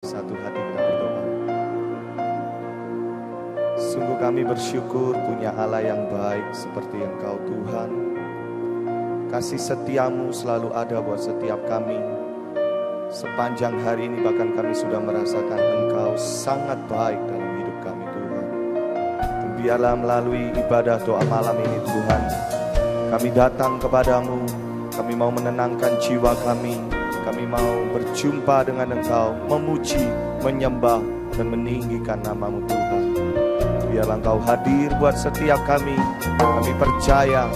Satu hati kita berdoa. Sungguh kami bersyukur punya Allah yang baik seperti Engkau Tuhan. Kasih setiamu selalu ada buat setiap kami. Sepanjang hari ini bahkan kami sudah merasakan Engkau sangat baik dalam hidup kami Tuhan. Dan biarlah melalui ibadah doa malam ini Tuhan, kami datang kepadamu. Kami mau menenangkan jiwa kami. Kami mau berjumpa dengan Engkau, memuji, menyembah, dan meninggikan nama-Mu Tuhan. Biarlah Engkau hadir buat setiap kami. Kami percaya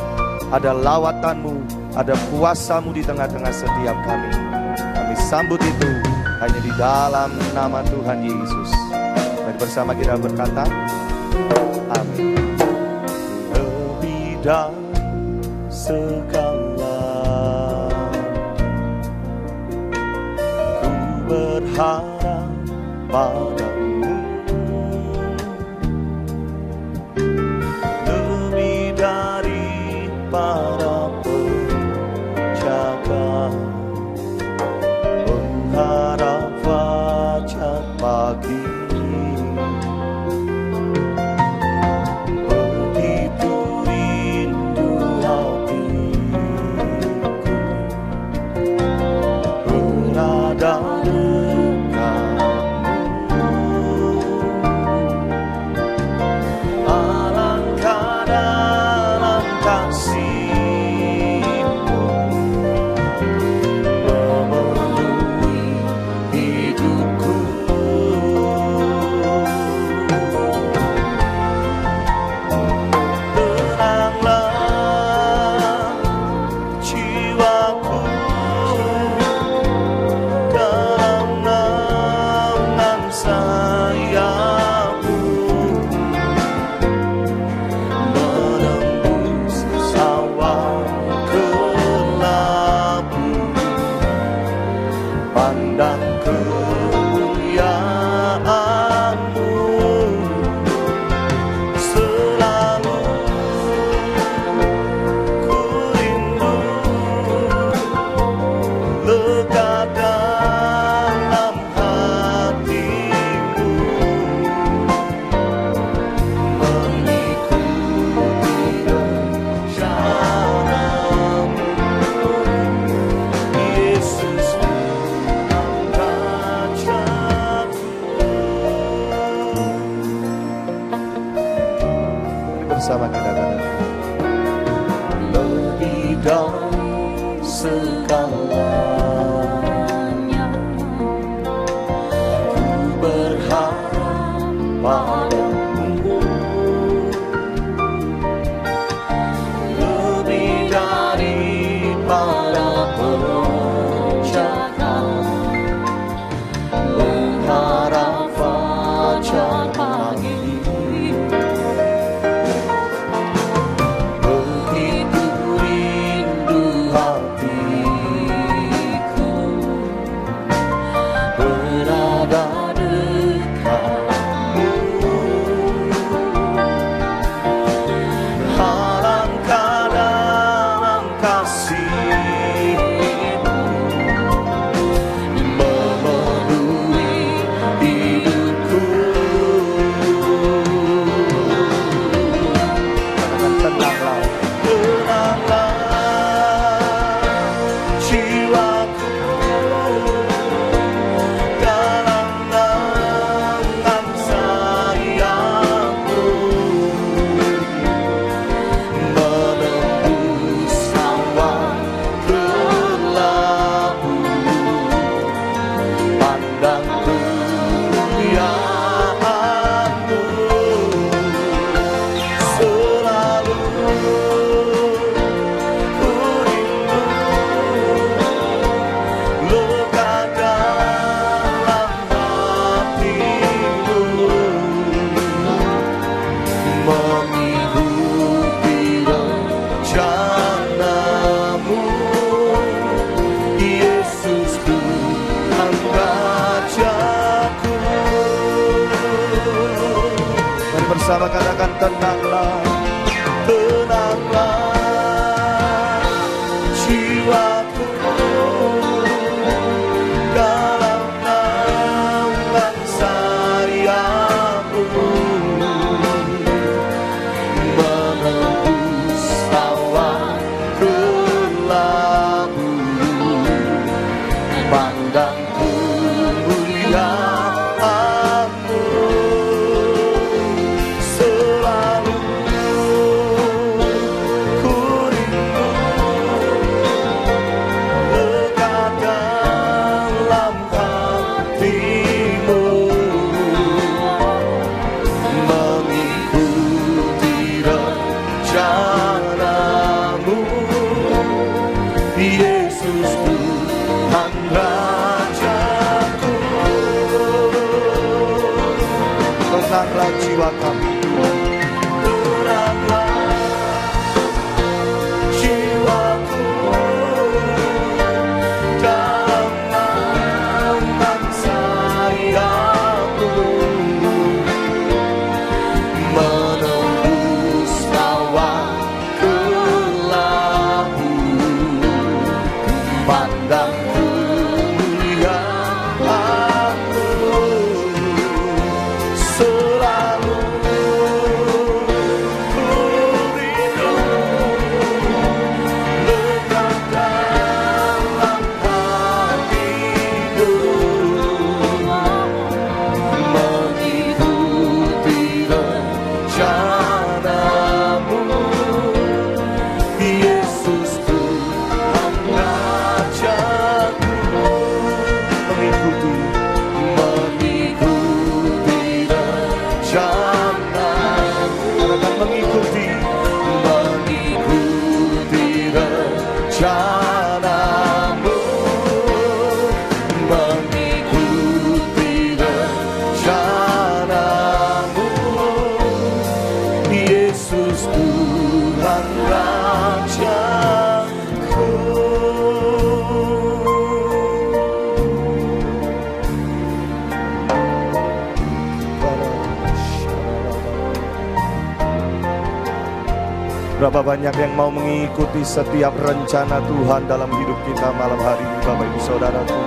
ada lawatan-Mu, ada kuasa-Mu di tengah-tengah setiap kami. Kami sambut itu hanya di dalam nama Tuhan Yesus. Mari bersama kita berkata, amin. Lebih dari segala berharap padamu, lebih dari para penjaga, mengharap fajar pagi. Begitu rindu hatiku berada bersama kita katakan, lebih dari segalanya ku berharap padamu, lebih dari para penjaga, mengharap fajar pagi. Bersama katakan, tenanglah, tenanglah jiwaku dalam nama kemuliaan-Mu. Selalu ku rindu dekat dalam hati-Mu, mengikuti rencana-Mu. Yesus Tuhan Rajaku, tenanglah jiwa kami, tenanglah jiwaku dalam naungan sayap-Mu, menembus awan kelabu, pandang kemuliaan-Mu. Selalu ku rindu dekat dalam hati-Mu, mengikuti rencana-Mu. Yesus Tuhan Rajaku, mengikuti rencana-Mu. Katakan mengikuti rencana-Mu, mengikuti rencana-Mu. Yesus Tuhan Rajaku. Berapa banyak yang mau mengikuti setiap rencana Tuhan dalam hidup kita malam hari ini, Bapak Ibu Saudaraku.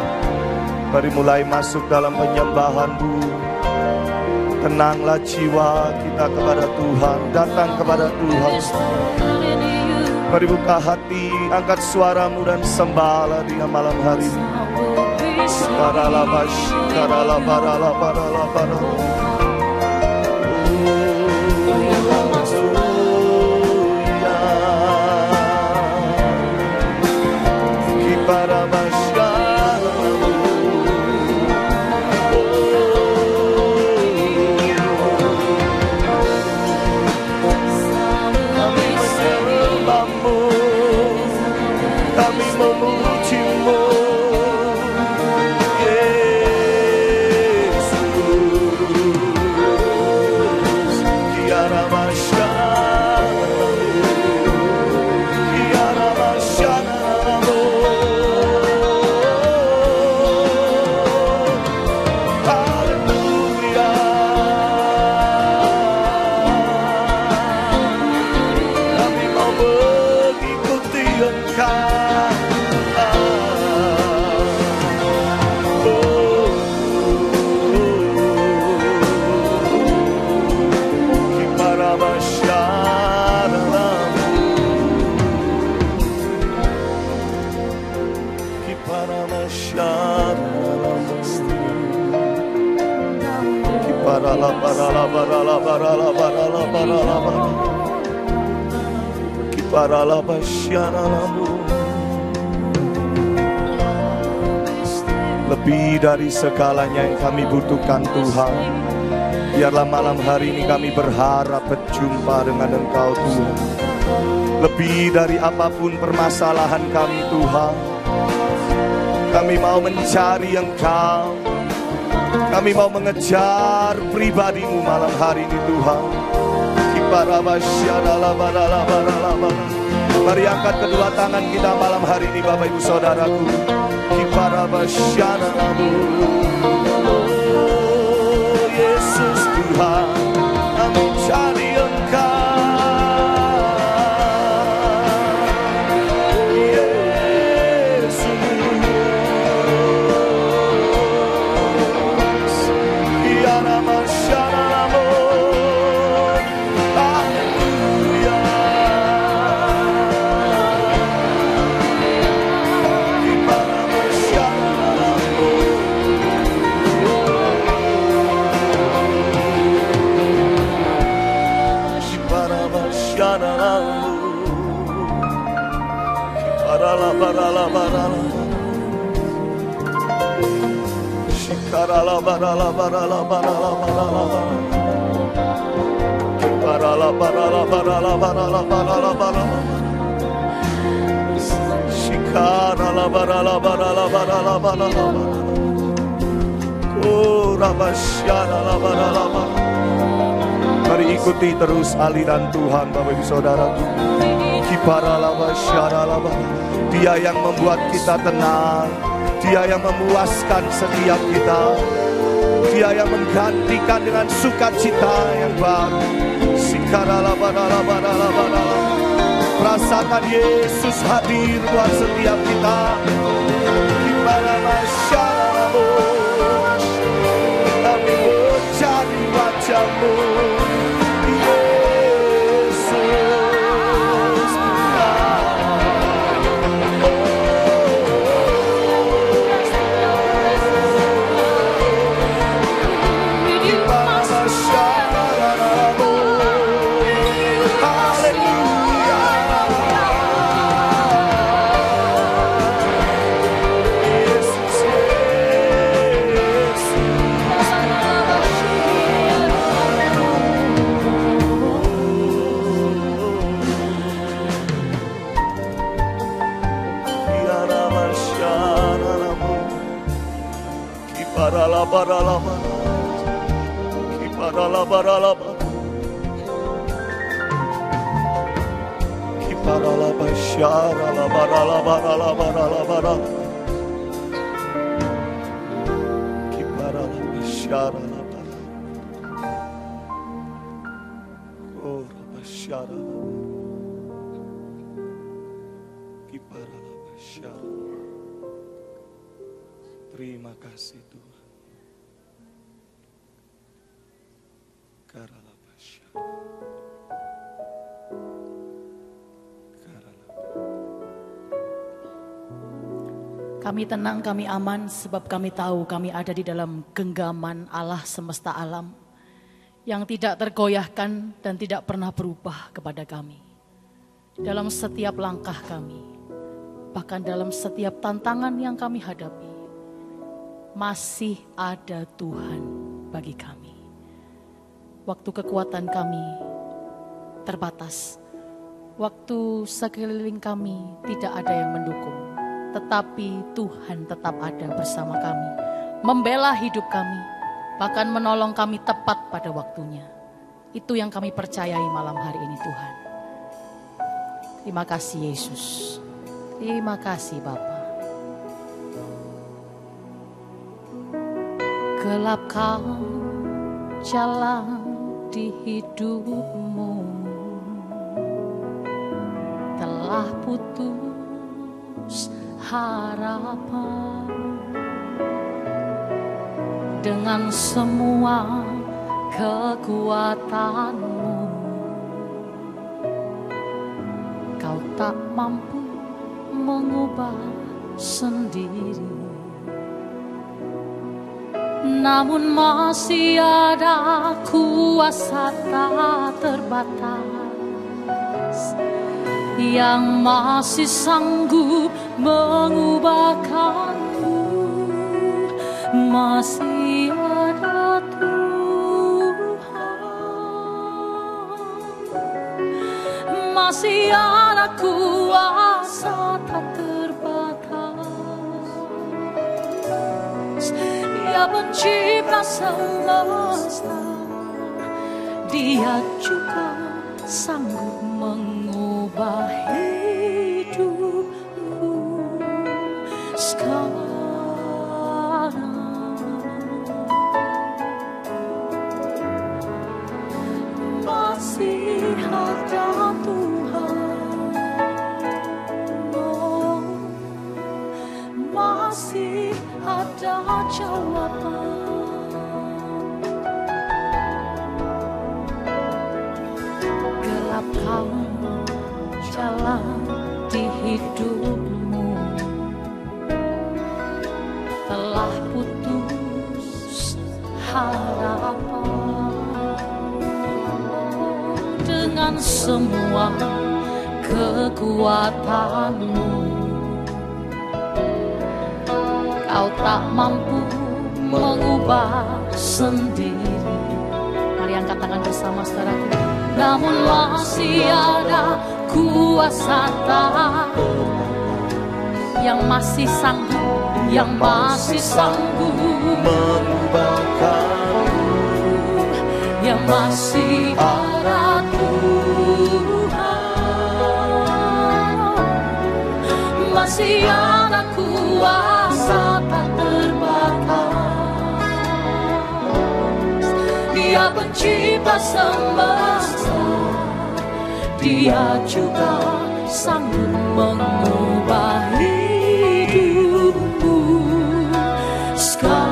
Mari mulai masuk dalam penyembahan-Mu. Tenanglah jiwa kita kepada Tuhan, datang kepada Tuhan. Mari buka hati, angkat suaramu dan sembahlah Dia malam hari ini. Kami memuji-Mu, Yesus. Kiara masyarakat, kiara masyarakat. Haleluya. Kami mau mengikuti Engkau. Lebih dari segalanya yang kami butuhkan Tuhan, biarlah malam hari ini kami berharap berjumpa dengan Engkau Tuhan. Lebih dari apapun permasalahan kami Tuhan, kami mau mencari Engkau. Kami mau mengejar pribadi-Mu malam hari ini Tuhan. Mari angkat kedua tangan kita malam hari ini Bapak Ibu Saudaraku. Yesus Tuhan, kami cari Engkau. Mari ikuti terus aliran Tuhan, Bapak Ibu Saudara. Dia yang membuat kita tenang, Dia yang memuaskan setiap kita, Dia yang menggantikan dengan sukacita yang baru. Rasakan Yesus hadir buat setiap kita. Kami mencari wajah-Mu, terima kasih Tuhan. Kami tenang, kami aman, sebab kami tahu kami ada di dalam genggaman Allah semesta alam yang tidak tergoyahkan dan tidak pernah berubah kepada kami. Dalam setiap langkah kami, bahkan dalam setiap tantangan yang kami hadapi, masih ada Tuhan bagi kami. Waktu kekuatan kami terbatas, waktu sekeliling kami tidak ada yang mendukung, tetapi Tuhan tetap ada bersama kami, membela hidup kami, bahkan menolong kami tepat pada waktunya. Itu yang kami percayai malam hari ini Tuhan. Terima kasih Yesus. Terima kasih Bapa. Gelapkah jalan di hidupmu, telah putus harapan dengan semua kekuatanmu. Kau tak mampu mengubah sendiri, namun masih ada kuasa tak terbatas yang masih sanggup mengubahkanmu. Masih ada Tuhan, masih ada kuasa tak terbatas. Dia pencipta semesta, Dia juga sanggup mengubah hidupku sekarang. Masih ada Tuhan, oh, masih ada jawaban. Gelapkah jalan di hidupmu, telah putus harapan dengan semua kekuatanmu. Kau tak mampu mengubah sendiri. Mari angkat tangan bersama saudaraku. Namun masih ada kuasa tak yang masih sanggup, yang masih sanggup mengubahkan, yang masih ada Tuhan, masih ada kuasa tak terbatas. Dia pencipta semesta, Dia juga sanggup mengubah hidupku sekarang.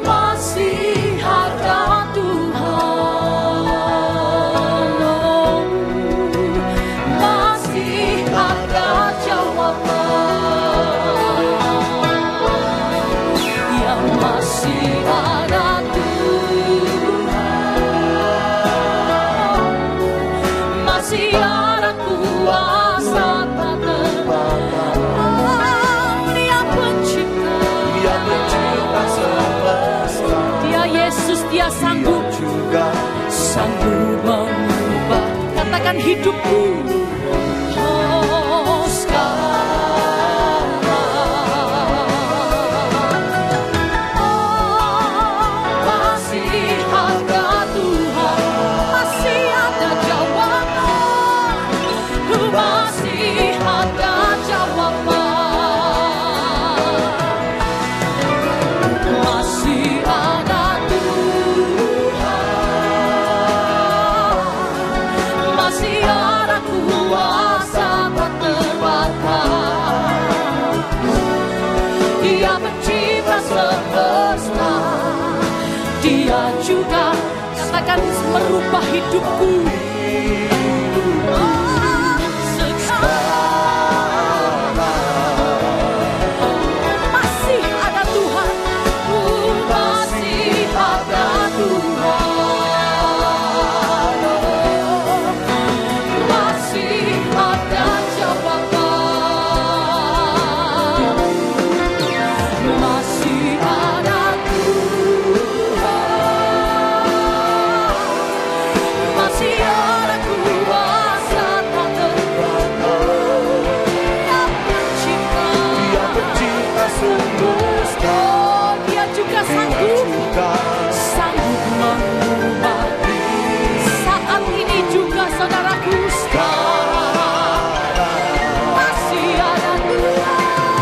Masih ada Tuhan, masih ada jawaban, yang masih ada masih ada kuasa tak terbatas. Dia pencipta semesta, Dia Yesus, Dia sanggup juga sanggup mengubah. Katakan hidupku, oh sekarang. Masih ada Tuhan, masih ada jawaban, masih ada jawaban, masih ada Tuhan, masih ada kuasa tak terbatas. Dia pencipta semesta, Dia juga katakan merubah hidupku. Masih ada Tuhan, masih ada Tuhan, masih ada jawaban, masih ada masih ada kuasa tak terbatas. Dia pencipta semesta, oh Dia juga sanggup mengubah. Saat ini juga saudaraku sekarang masih ada Tuhan,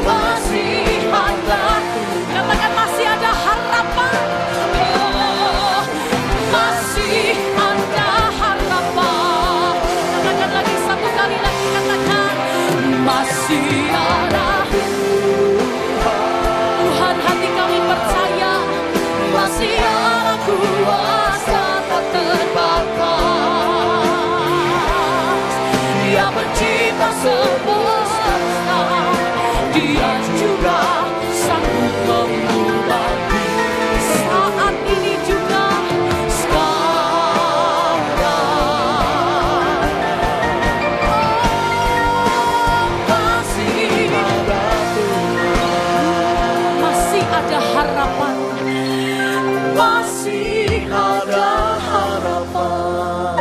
masih ada, katakan masih ada harapan. Masih ada harapan. Katakan lagi satu kali lagi, katakan masih ada Tuhan. Hati kami percaya masih ada kuasa tak terbatas. Dia pencipta semesta, Dia juga sanggup mengubah. Saat ini juga masih ada harapan, masih ada harapan,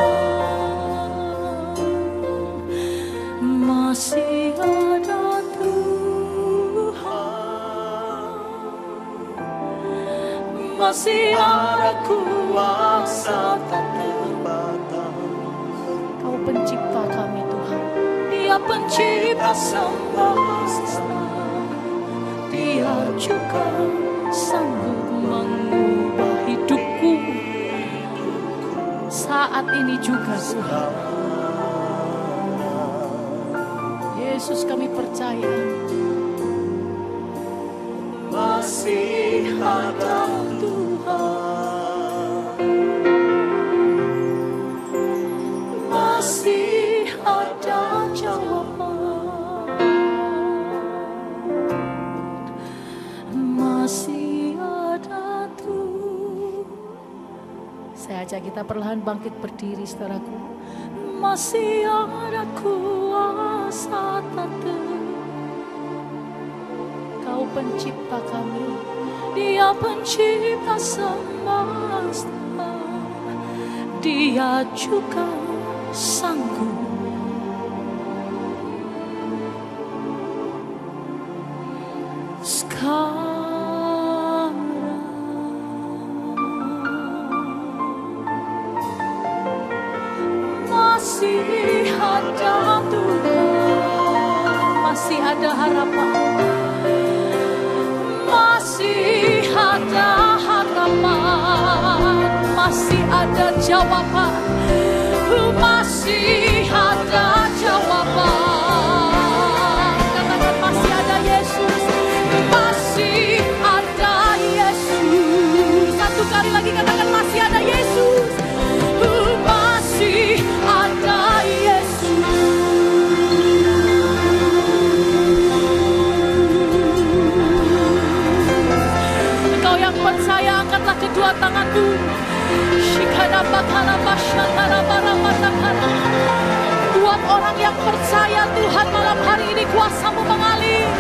masih ada Tuhan, masih ada kuasa tak terbatas. Kau pencipta kami Tuhan, Dia pencipta semesta, Dia juga sanggup mengubah hidupku saat ini juga Tuhan. Yesus kami percaya masih ada Tuhan, masih ada jawaban, masih ada Tuhan. Saya ajak kita perlahan bangkit berdiri, saudaraku. Masih ada kuasa Tante. Kau pencipta kami, Dia pencipta semesta. Dia juga sanggup sekarang. Masih ada Tuhan, masih ada harapan, masih ada harapan, masih ada jawaban, masih ada jawaban. Katakan masih ada Yesus, masih ada Yesus. Satu kali lagi katakan masih ada Yesus, masih ada Yesus. Engkau yang percaya, angkatlah kedua tanganmu. Buat orang yang percaya, Tuhan malam hari ini kuasa-Mu mengalir.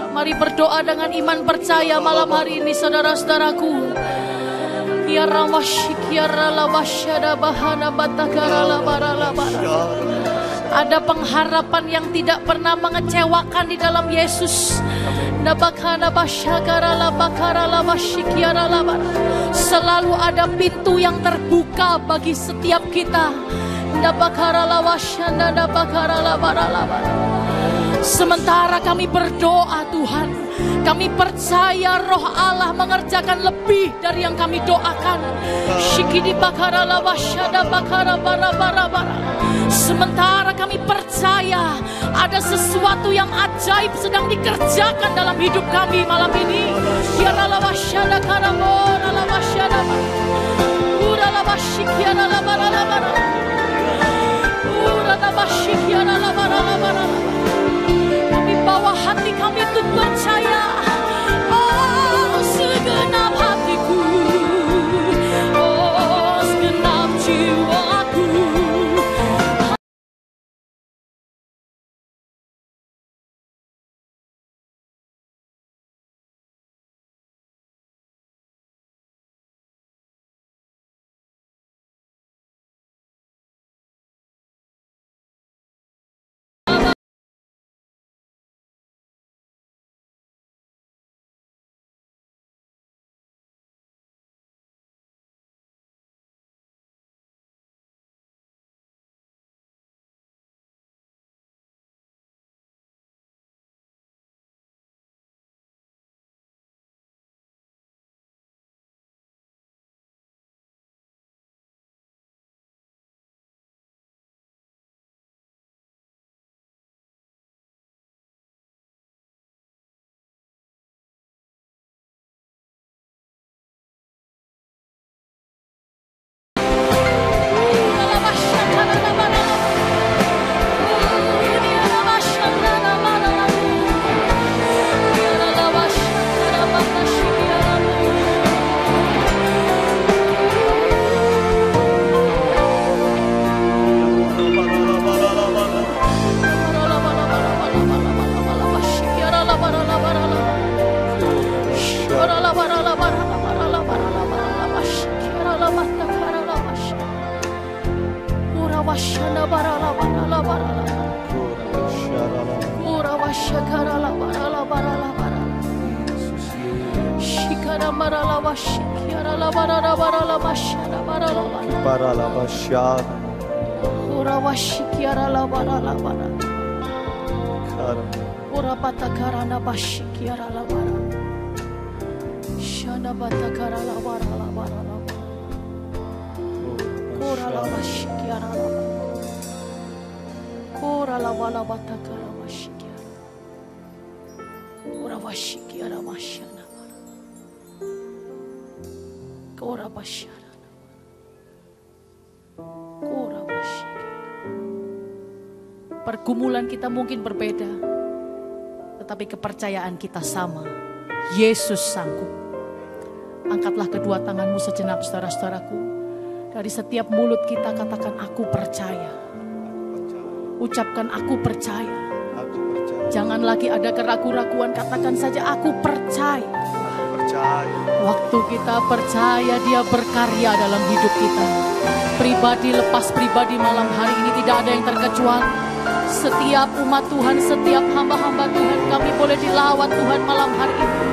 Mari berdoa dengan iman percaya malam hari ini, saudara-saudaraku. Ada pengharapan yang tidak pernah mengecewakan di dalam Yesus. Selalu ada pintu yang terbuka bagi setiap kita. Sementara kami berdoa, Tuhan, kami percaya Roh Allah mengerjakan lebih dari yang kami doakan. Sementara kami percaya ada sesuatu yang ajaib sedang dikerjakan dalam hidup kami malam ini. Kami bawa hati kami untuk percaya. Oh, segenap hatiku, oh, segenap jiwaku. Pergumulan kita mungkin berbeda, tetapi kepercayaan kita sama. Yesus sanggup. Angkatlah kedua tanganmu sejenak, saudara-saudaraku. Dari setiap mulut kita katakan, aku percaya. Ucapkan, aku percaya. Jangan lagi ada keraguan-raguan, katakan saja, aku percaya. Waktu kita percaya, Dia berkarya dalam hidup kita. Pribadi lepas pribadi malam hari ini tidak ada yang terkecuali. Setiap umat Tuhan, setiap hamba-hamba Tuhan, kami boleh dilawat Tuhan malam hari ini.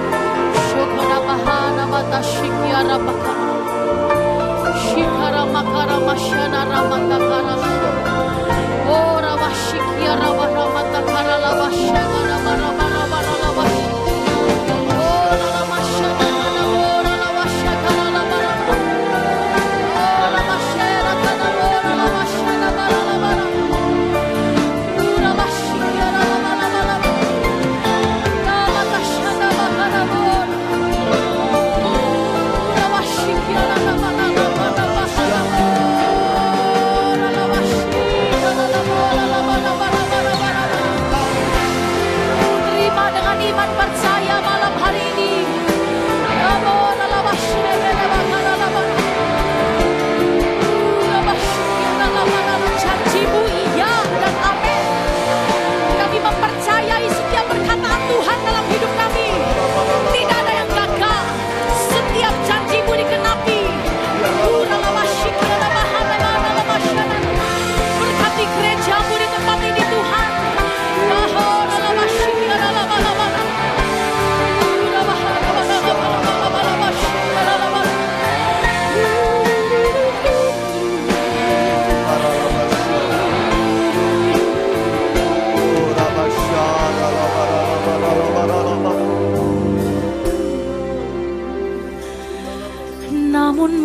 Syukara bahana mata syikiara bakara. Syikara makara masyana ramata karala. Oh rawa syikiara ramata karala basyana ramara ramara rawa. Oh rawa masyana ramara rawa syakara ramara. Oh rawa syara kana rawa syana ramara.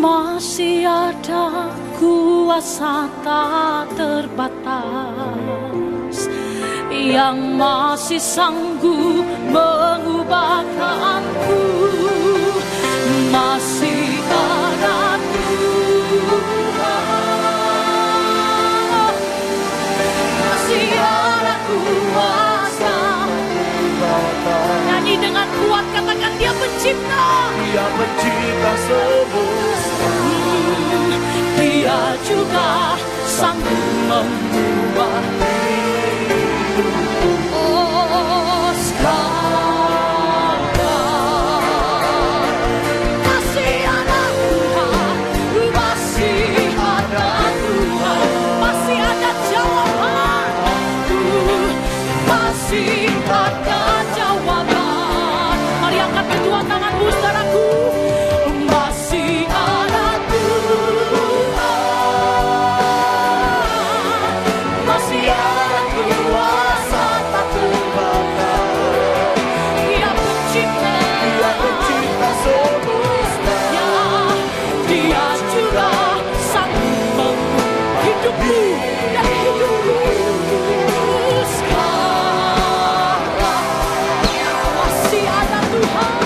Masih ada kuasa tak terbatas yang masih sanggup mengubahkanku. Masih ada Tuhan, masih ada kuasa. Nyanyi dengan kuat, katakan, Dia pencipta. Dia pencipta semua. Dia juga sanggup mengubah hidupku. Oh sekarang masih ada Tuhan, masih ada Tuhan, masih ada jawaban, masih ada jawaban. Mari angkat kedua tanganmu, saudaraku. Masih ada masih ada kuasa tak terbatas. Dia pencipta semesta. Dia juga sanggup mengubah hidupku dan hidupku. Sekarang masih ada Tuhan.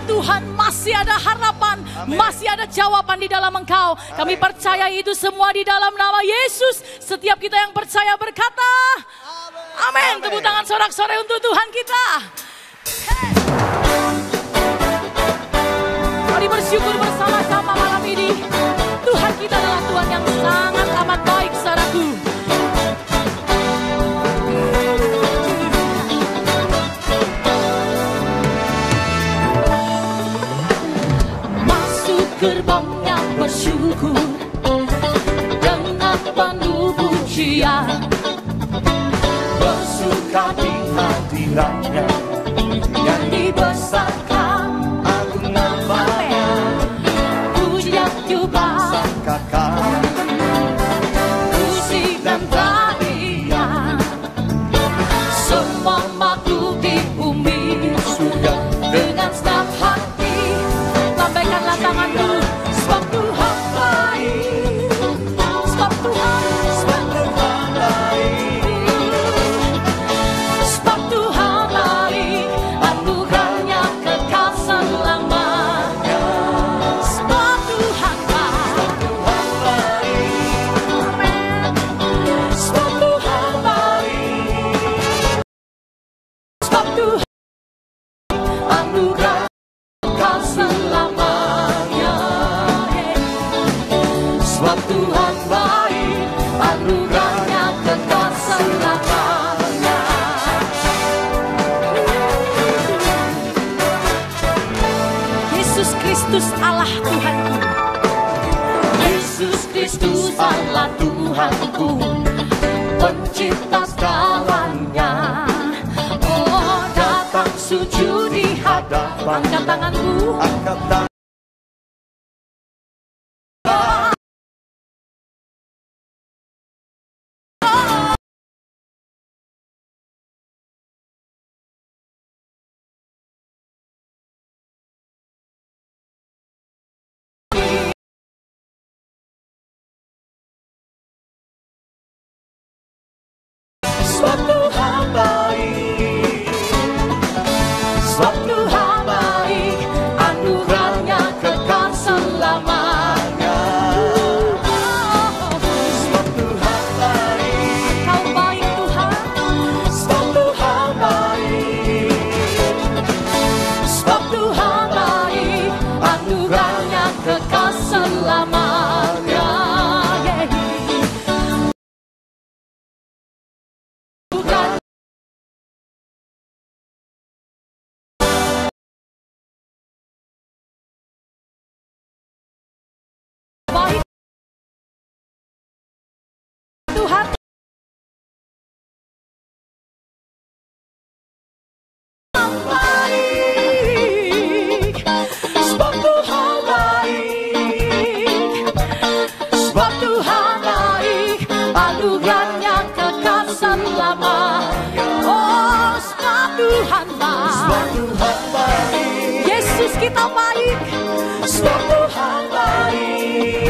Tuhan, masih ada harapan, amin. Masih ada jawaban di dalam Engkau. Amin. Kami percaya itu semua di dalam nama Yesus. Setiap kita yang percaya berkata, amin. Tepuk tangan sorak-sorai untuk Tuhan kita. Hey. Mari bersyukur bersama-sama malam ini. Tuhan kita adalah Tuhan yang sangat amat baik, saudaraku. gerbangnya bersyukur dengan penuh pujian, bersuka di hadiratnya, nyanyi besarkan agung namanya, pujian jubah sangkakan musik dan tarian. Semua makhluk di bumi sudah dengan senang hati lambaikanlah tanganmu. Sebab Tuhan baik, sebab Tuhan baik, sebab Tuhan baik, anugerahnya kekal selamanya. Sebab Tuhan baik, sebab Tuhan baik, sebab Tuhan anugerah kekal selamanya. Sebab Tuhan baik, anugerahnya kekal selamanya. Yesus Kristus Allah Tuhanku, Yesus Kristus Allah Tuhanku, pencipta segalanya. Oh, datang sujud di hadapan, angkat tanganmu, angkat tangan. sebab Tuhan baik, sebab Tuhan baik, anugerahnya kekal selamanya. Sebab Tuhan baik, Kau baik Tuhan, sebab Tuhan baik, sebab Tuhan baik, anugerahnya kekal selamanya. Baik Tuhan, baik, sebab Tuhan baik, sebab Tuhan baik, anugerahnya kekal selamanya. Oh, sebab Tuhan sebab baik, Tuhan baik, Yesus kita baik, sebab Tuhan baik.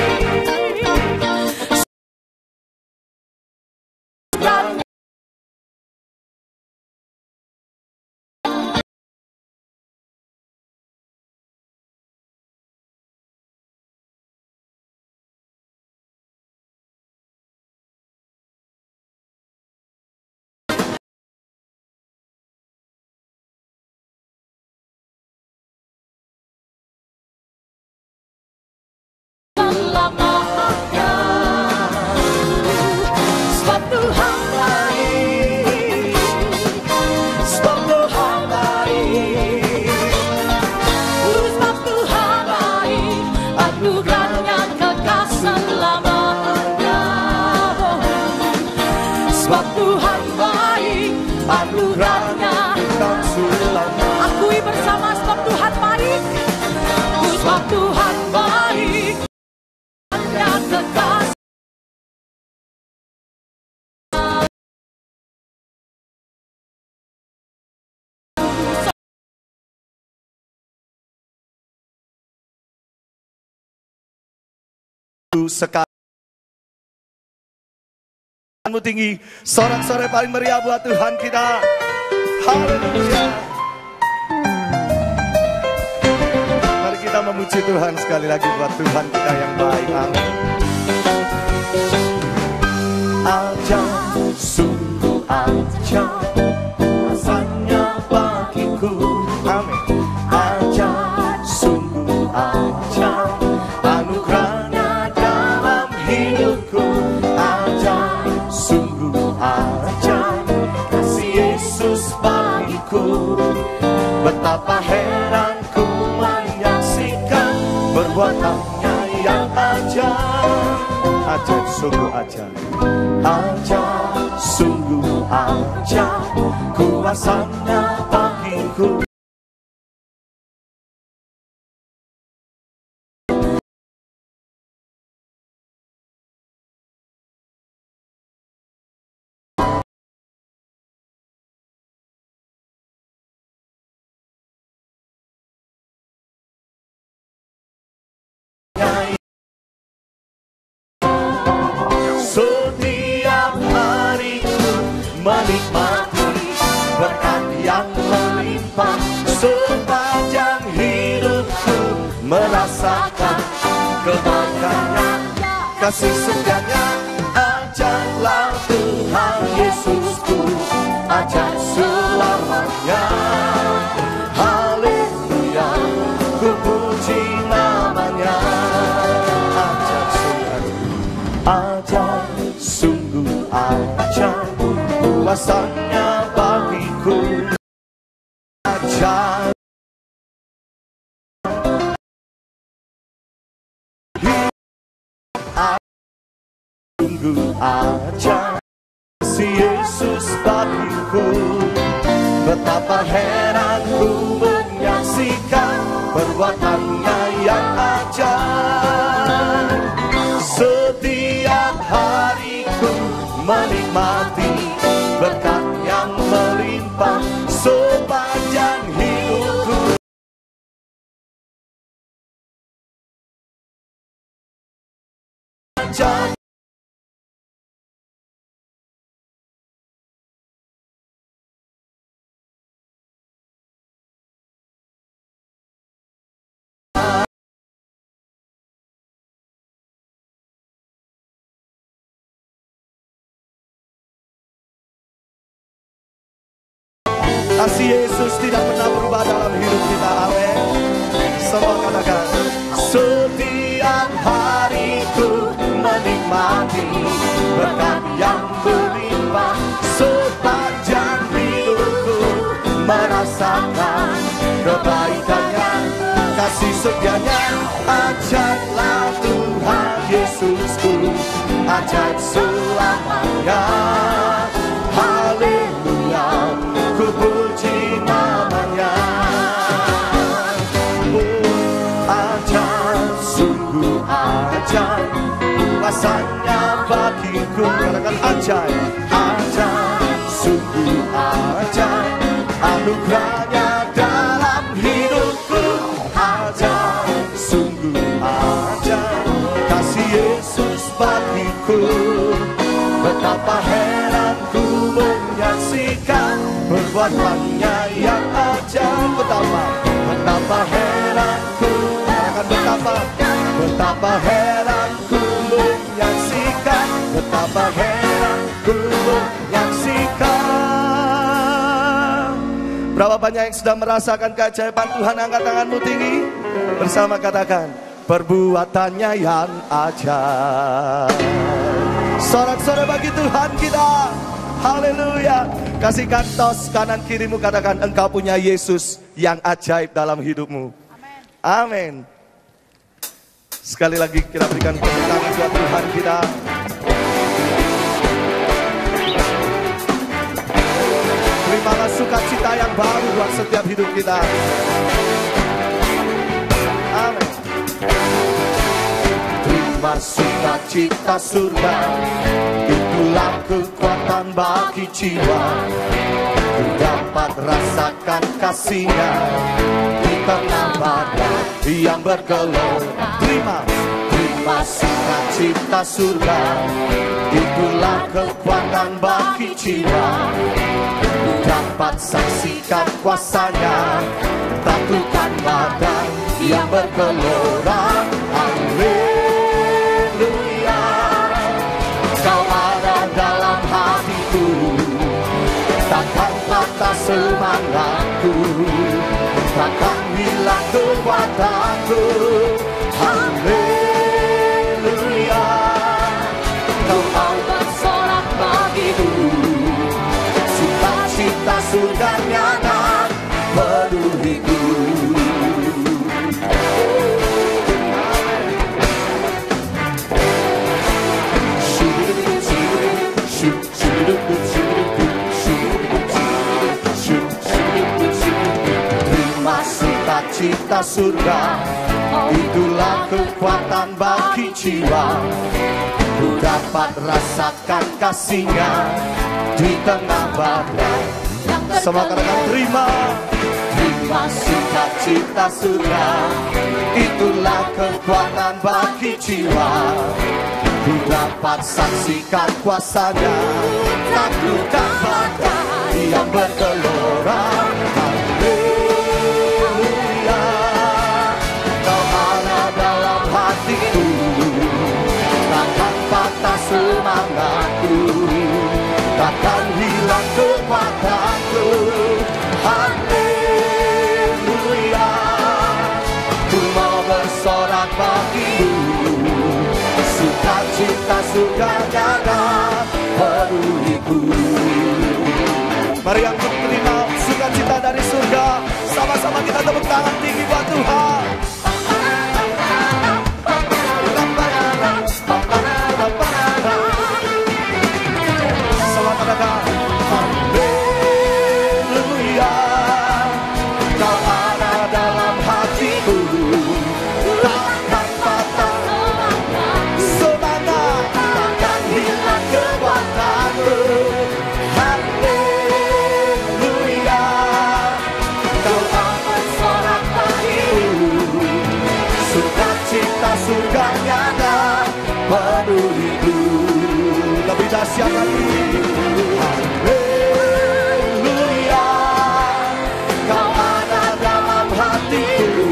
Selamanya, sebab Tuhan baik, sebab Tuhan baik, sebab Tuhan baik, anugerahnya kekal selamanya. Sebab Tuhan baik, anugerahnya kekal selamanya. akui bersama, sebab Tuhan baik, sebab Tuhan baik, hanya kekal. Sekarang tinggi, sorak-sorai paling meriah buat Tuhan kita. Haleluya. Mari kita memuji Tuhan sekali lagi buat Tuhan kita yang baik. Amin. Ajaib, sungguh ajaib rasanya bagiku. Amin. Ajaib, sungguh ajaib anugerahnya dalam hidupku. Ajaib, sungguh ajaib kasih Yesus bagiku. Betapa heran ku menyaksikan perbuatannya yang ajaib, sungguh ajaib, sungguh ajaib, kuasanya bagiku. Setiap hariku menikmati berkat yang melimpah, sepanjang hidupku merasakan kebaikannya, kasih setianya. Ajaklah Tuhan Yesusku, ajak selamanya. Haleluya, ku puji namanya. Ajaib, sungguh ajaib, kuasanya bagiku. Ajaib, sungguh ajaib, si Yesus bagiku. Betapa heran ku menyaksikan perbuatannya yang ajaib. Setiap hariku menikmati berkat yang melimpah, sepanjang hidupku ajaib. Kasih Yesus tidak pernah berubah dalam hidup kita, amin. Semua katakan, setiap hariku menikmati berkat yang berlimpah, sepanjang hidupku merasakan kebaikannya, kasih setianya. Ajaklah Tuhan Yesusku, ajak selamanya. Haleluya, ku puji namanya. Ajaib, sungguh ajaib, kuasanya bagiku. Katakan ajaib, ajaib, sungguh ajaib, anugerahnya dalam hidupku. Ajaib, sungguh ajaib, kasih Yesus bagiku. Betapa heran ku menyaksikan perbuatannya yang ajaib. Betapa heran ku, betapa heran ku menyaksikan, betapa heran ku menyaksikan. Berapa banyak yang sudah merasakan keajaiban Tuhan? Angkat tanganmu tinggi, bersama katakan, perbuatannya yang ajaib. Sorak-sorai bagi Tuhan kita. Haleluya. Kasihkan tos kanan kirimu, katakan, engkau punya Yesus yang ajaib dalam hidupmu. Amin. Sekali lagi kita berikan tepuk tangan buat Tuhan kita. Terimalah sukacita yang baru buat setiap hidup kita. Amin. Terima sukacita surga, itulah kekuatan bagi jiwa. Ku dapat rasakan kasih-Nya di tengah badai yang bergelora. Terima sukacita surga, itulah kekuatan bagi jiwa. Ku dapat saksikan kuasa-Nya, taklukan badai yang bergelora. Amin. Kau ada dalam hatiku, takkan patah semangatku, takkan hilang kekuatanku. Haleluya, kau mau bersorak bagiku, sukacita surganya dan penuhiku. sukacita surga, itulah kekuatan bagi jiwa. Ku dapat rasakan kasih-Nya di tengah badai. Semua katakan terima. Terima sukacita surga, itulah kekuatan bagi jiwa. Ku dapat saksikan kuasa-Nya, taklukkan badai yang bergelora. Haleluya, Kau ada dalam hatiku, takkan patah semangatku, takkan hilang kekuatanku. Haleluya, ku mau bersorak bagimu, sukacita surga-Nya penuhiku. Mari yang menerima sukacita dari surga, sama-sama kita tepuk tangan tinggi buat Tuhan. Sama katakan haleluya, Kau ada dalam hatiku, takkan patah semangat, takkan hilang kekuatanku. Haleluya, Kau akan sorak bagiku, sukacita surga-Nya penuhiku. Lebih dahsyat lagi. Haleluya, Kau ada dalam hatiku,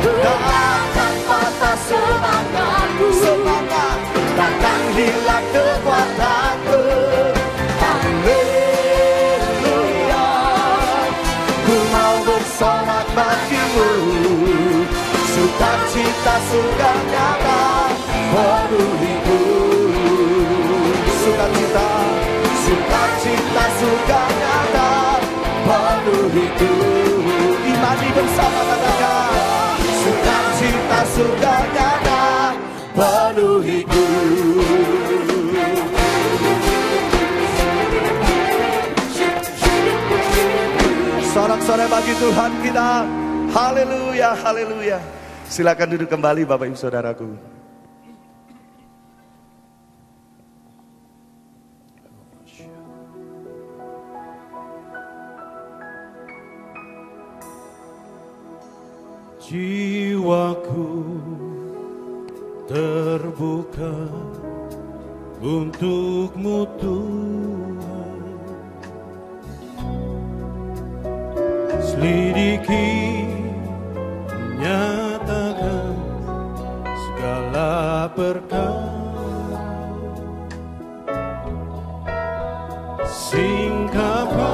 takkan patah semangatku, takkan hilang kekuatanku. Haleluya, ku mau bersorak bagimu, sukacita surga-Nya penuhiku. Sukacita, sukacita surga-Nya penuhiku. Imani bersama katakan, sukacita surga-Nya penuhiku. Sorak-sorai bagi Tuhan kita. Haleluya, haleluya. Silakan duduk kembali Bapak Ibu Saudaraku. Jiwaku terbuka untuk-Mu Tuhan, selidiki, nyatakan segala perkara, singkapkan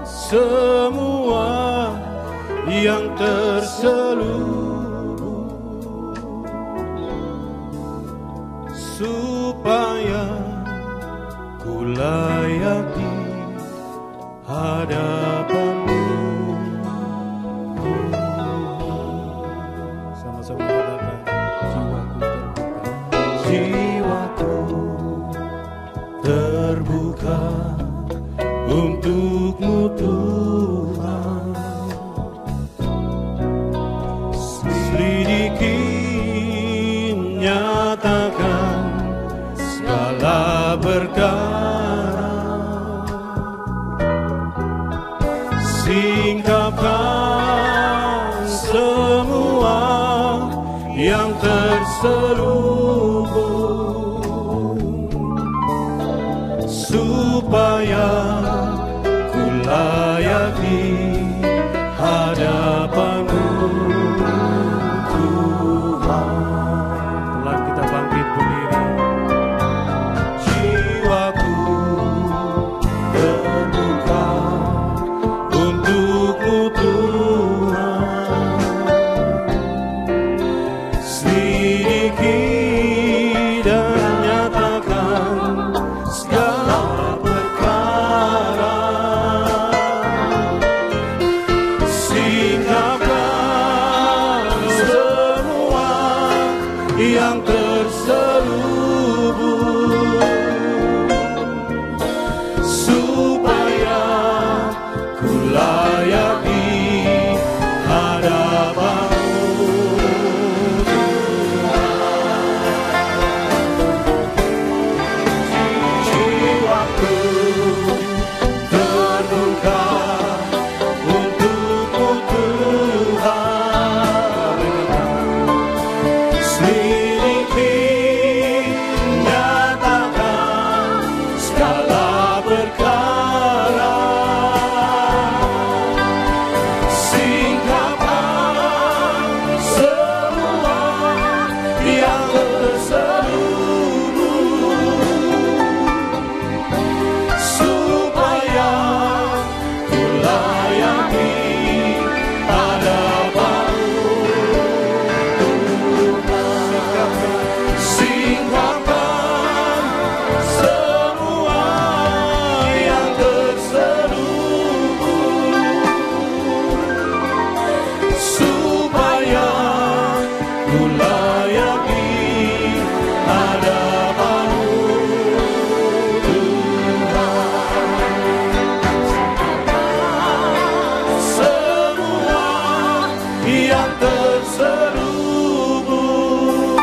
semua yang terselubung, supaya ku layak di hadapan-Mu. Sama-sama katakan, jiwaku terbuka untuk-Mu Tuhan, selidiki, nyatakan segala perkara, singkapkan semua yang terselubung, supaya ku layak di hadapan-Mu Tuhan. Telah kita bangkit berdiri. Jiwaku terbuka untuk-Mu Tuhan, selidiki dan nyatakan segala perkara, singkapkan semua yang terselubung, supaya ku layak di hadapan ku layak di hadapan-Mu Tuhan. Semua yang terselubung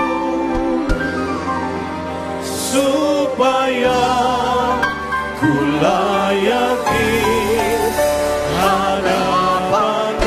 supaya ku layak di hadapan-Mu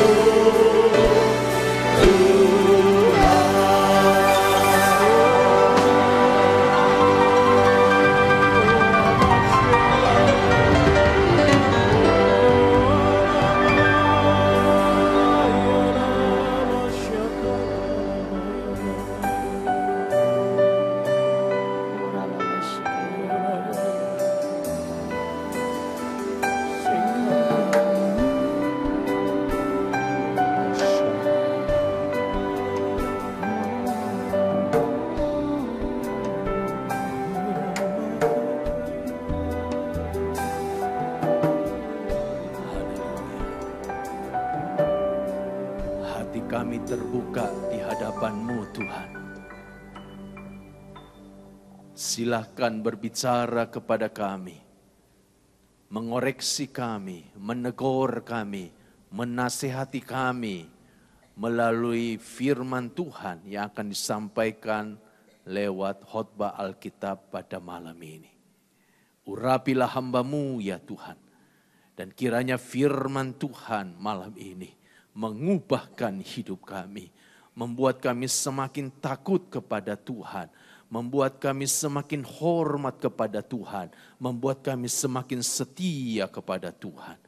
hati kami terbuka di hadapan-Mu Tuhan. Silahkan berbicara kepada kami, mengoreksi kami, menegur kami, menasihati kami melalui firman Tuhan yang akan disampaikan lewat khotbah Alkitab pada malam ini. Urapilah hamba-Mu ya Tuhan, dan kiranya firman Tuhan malam ini mengubahkan hidup kami, membuat kami semakin takut kepada Tuhan, membuat kami semakin hormat kepada Tuhan, membuat kami semakin setia kepada Tuhan.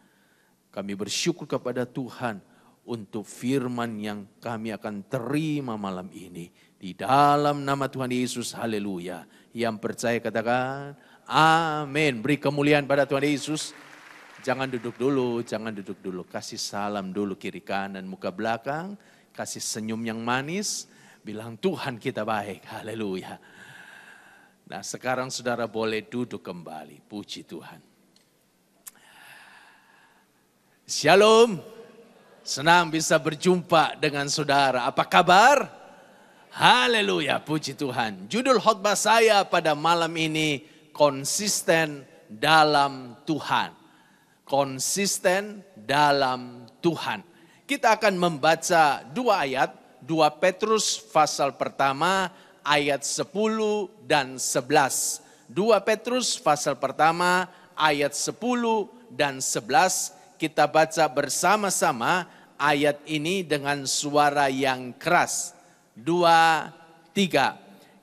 Kami bersyukur kepada Tuhan untuk firman yang kami akan terima malam ini. Di dalam nama Tuhan Yesus, haleluya. Yang percaya katakan, amin. Beri kemuliaan pada Tuhan Yesus. Jangan duduk dulu, jangan duduk dulu. Kasih salam dulu kiri kanan, muka belakang. Kasih senyum yang manis. Bilang Tuhan kita baik, haleluya. Nah sekarang saudara boleh duduk kembali, puji Tuhan. Shalom, senang bisa berjumpa dengan saudara. Apa kabar? Haleluya, puji Tuhan. Judul khotbah saya pada malam ini, konsisten dalam Tuhan. Konsisten dalam Tuhan. Kita akan membaca 2 ayat, 2 Petrus pasal pertama ayat 10 dan 11. 2 Petrus pasal pertama ayat 10 dan 11. Kita baca bersama-sama ayat ini dengan suara yang keras. 2, 3.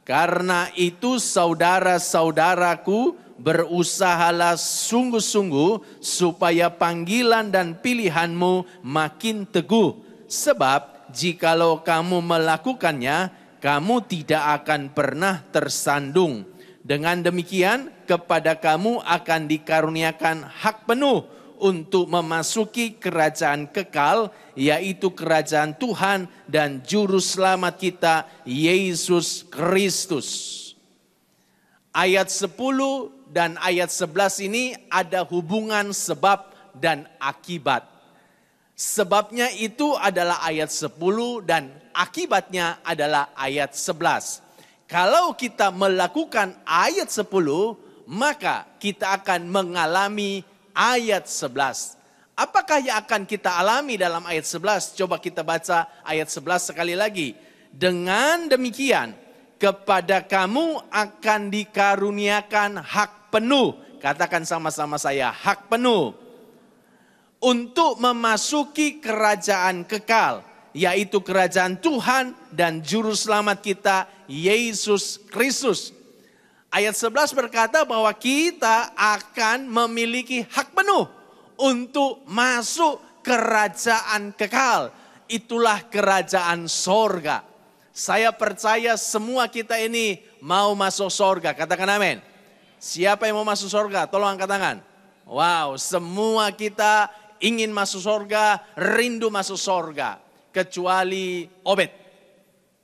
Karena itu saudara-saudaraku, berusahalah sungguh-sungguh supaya panggilan dan pilihanmu makin teguh. Sebab jikalau kamu melakukannya, kamu tidak akan pernah tersandung. Dengan demikian kepada kamu akan dikaruniakan hak penuh untuk memasuki kerajaan kekal, yaitu kerajaan Tuhan dan Juru Selamat kita, Yesus Kristus. Ayat 10 dan ayat 11 ini ada hubungan sebab dan akibat. Sebabnya itu adalah ayat 10 dan akibatnya adalah ayat 11. Kalau kita melakukan ayat 10, maka kita akan mengalami ayat 11. Apakah yang akan kita alami dalam ayat 11? Coba kita baca ayat 11 sekali lagi. Dengan demikian, kepada kamu akan dikaruniakan hak penuh. Katakan sama-sama saya, hak penuh. Untuk memasuki kerajaan kekal, yaitu kerajaan Tuhan dan Juru Selamat kita, Yesus Kristus. Ayat 11 berkata bahwa kita akan memiliki hak penuh untuk masuk kerajaan kekal. Itulah kerajaan sorga. Saya percaya semua kita ini mau masuk sorga. Katakan amin. Siapa yang mau masuk sorga? Tolong angkat tangan. Wow, semua kita ingin masuk sorga, rindu masuk sorga. Kecuali Obed.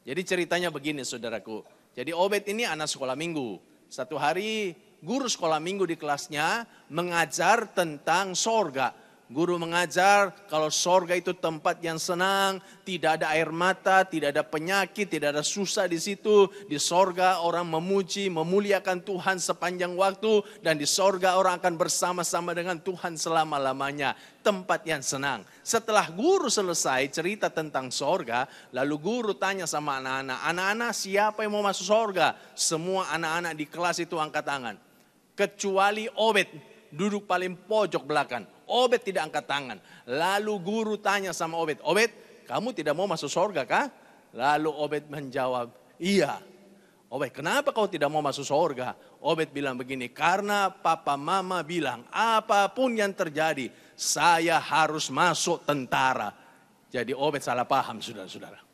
Jadi ceritanya begini saudaraku. Jadi Obed ini anak sekolah minggu. Satu hari guru sekolah minggu di kelasnya mengajar tentang sorga. Guru mengajar kalau sorga itu tempat yang senang, tidak ada air mata, tidak ada penyakit, tidak ada susah di situ. Di sorga orang memuji, memuliakan Tuhan sepanjang waktu, dan di sorga orang akan bersama-sama dengan Tuhan selama-lamanya. Tempat yang senang. Setelah guru selesai cerita tentang sorga, lalu guru tanya sama anak-anak, anak-anak siapa yang mau masuk sorga? Semua anak-anak di kelas itu angkat tangan. Kecuali Obed, duduk paling pojok belakang. Obed tidak angkat tangan. Lalu guru tanya sama Obed, Obed, kamu tidak mau masuk sorga kah? Lalu Obed menjawab, iya. Obed, kenapa kau tidak mau masuk sorga? Obed bilang begini, karena papa mama bilang apapun yang terjadi, saya harus masuk tentara. Jadi Obed salah paham, saudara-saudara.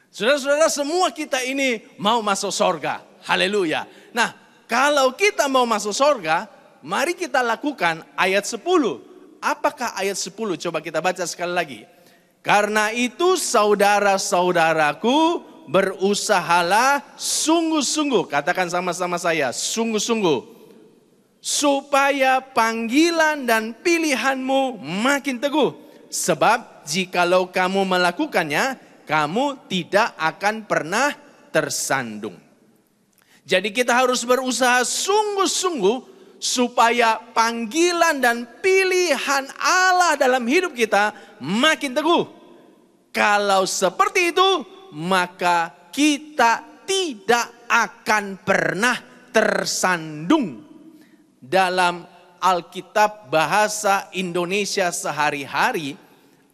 Saudara-saudara, semua kita ini mau masuk sorga. Haleluya. Nah, kalau kita mau masuk sorga, mari kita lakukan ayat 10. Apakah ayat 10? Coba kita baca sekali lagi. Karena itu saudara-saudaraku, berusahalah sungguh-sungguh. Katakan sama-sama saya, sungguh-sungguh. Supaya panggilan dan pilihanmu makin teguh. Sebab jikalau kamu melakukannya, kamu tidak akan pernah tersandung. Jadi kita harus berusaha sungguh-sungguh supaya panggilan dan pilihan Allah dalam hidup kita makin teguh. Kalau seperti itu, maka kita tidak akan pernah tersandung. Dalam Alkitab bahasa Indonesia sehari-hari,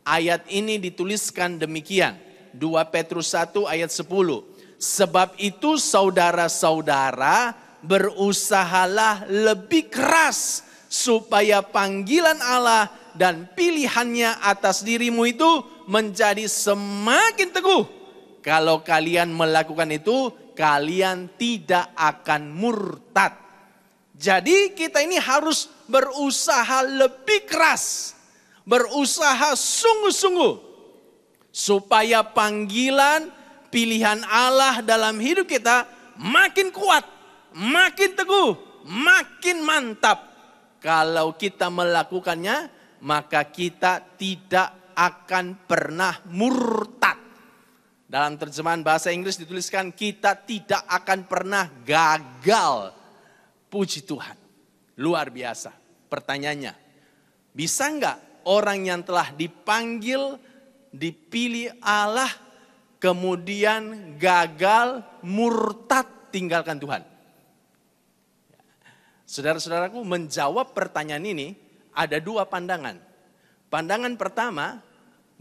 ayat ini dituliskan demikian. 2 Petrus 1 ayat 10. Sebab itu saudara-saudara, berusahalah lebih keras supaya panggilan Allah dan pilihannya atas dirimu itu menjadi semakin teguh. Kalau kalian melakukan itu, kalian tidak akan murtad. Jadi kita ini harus berusaha lebih keras, berusaha sungguh-sungguh supaya panggilan pilihan Allah dalam hidup kita makin kuat, makin teguh, makin mantap. Kalau kita melakukannya, maka kita tidak akan pernah murtad. Dalam terjemahan bahasa Inggris dituliskan kita tidak akan pernah gagal. Puji Tuhan. Luar biasa. Pertanyaannya, bisa enggak orang yang telah dipanggil, dipilih Allah, kemudian gagal, murtad, tinggalkan Tuhan? Saudara-saudaraku, menjawab pertanyaan ini ada dua pandangan. Pandangan pertama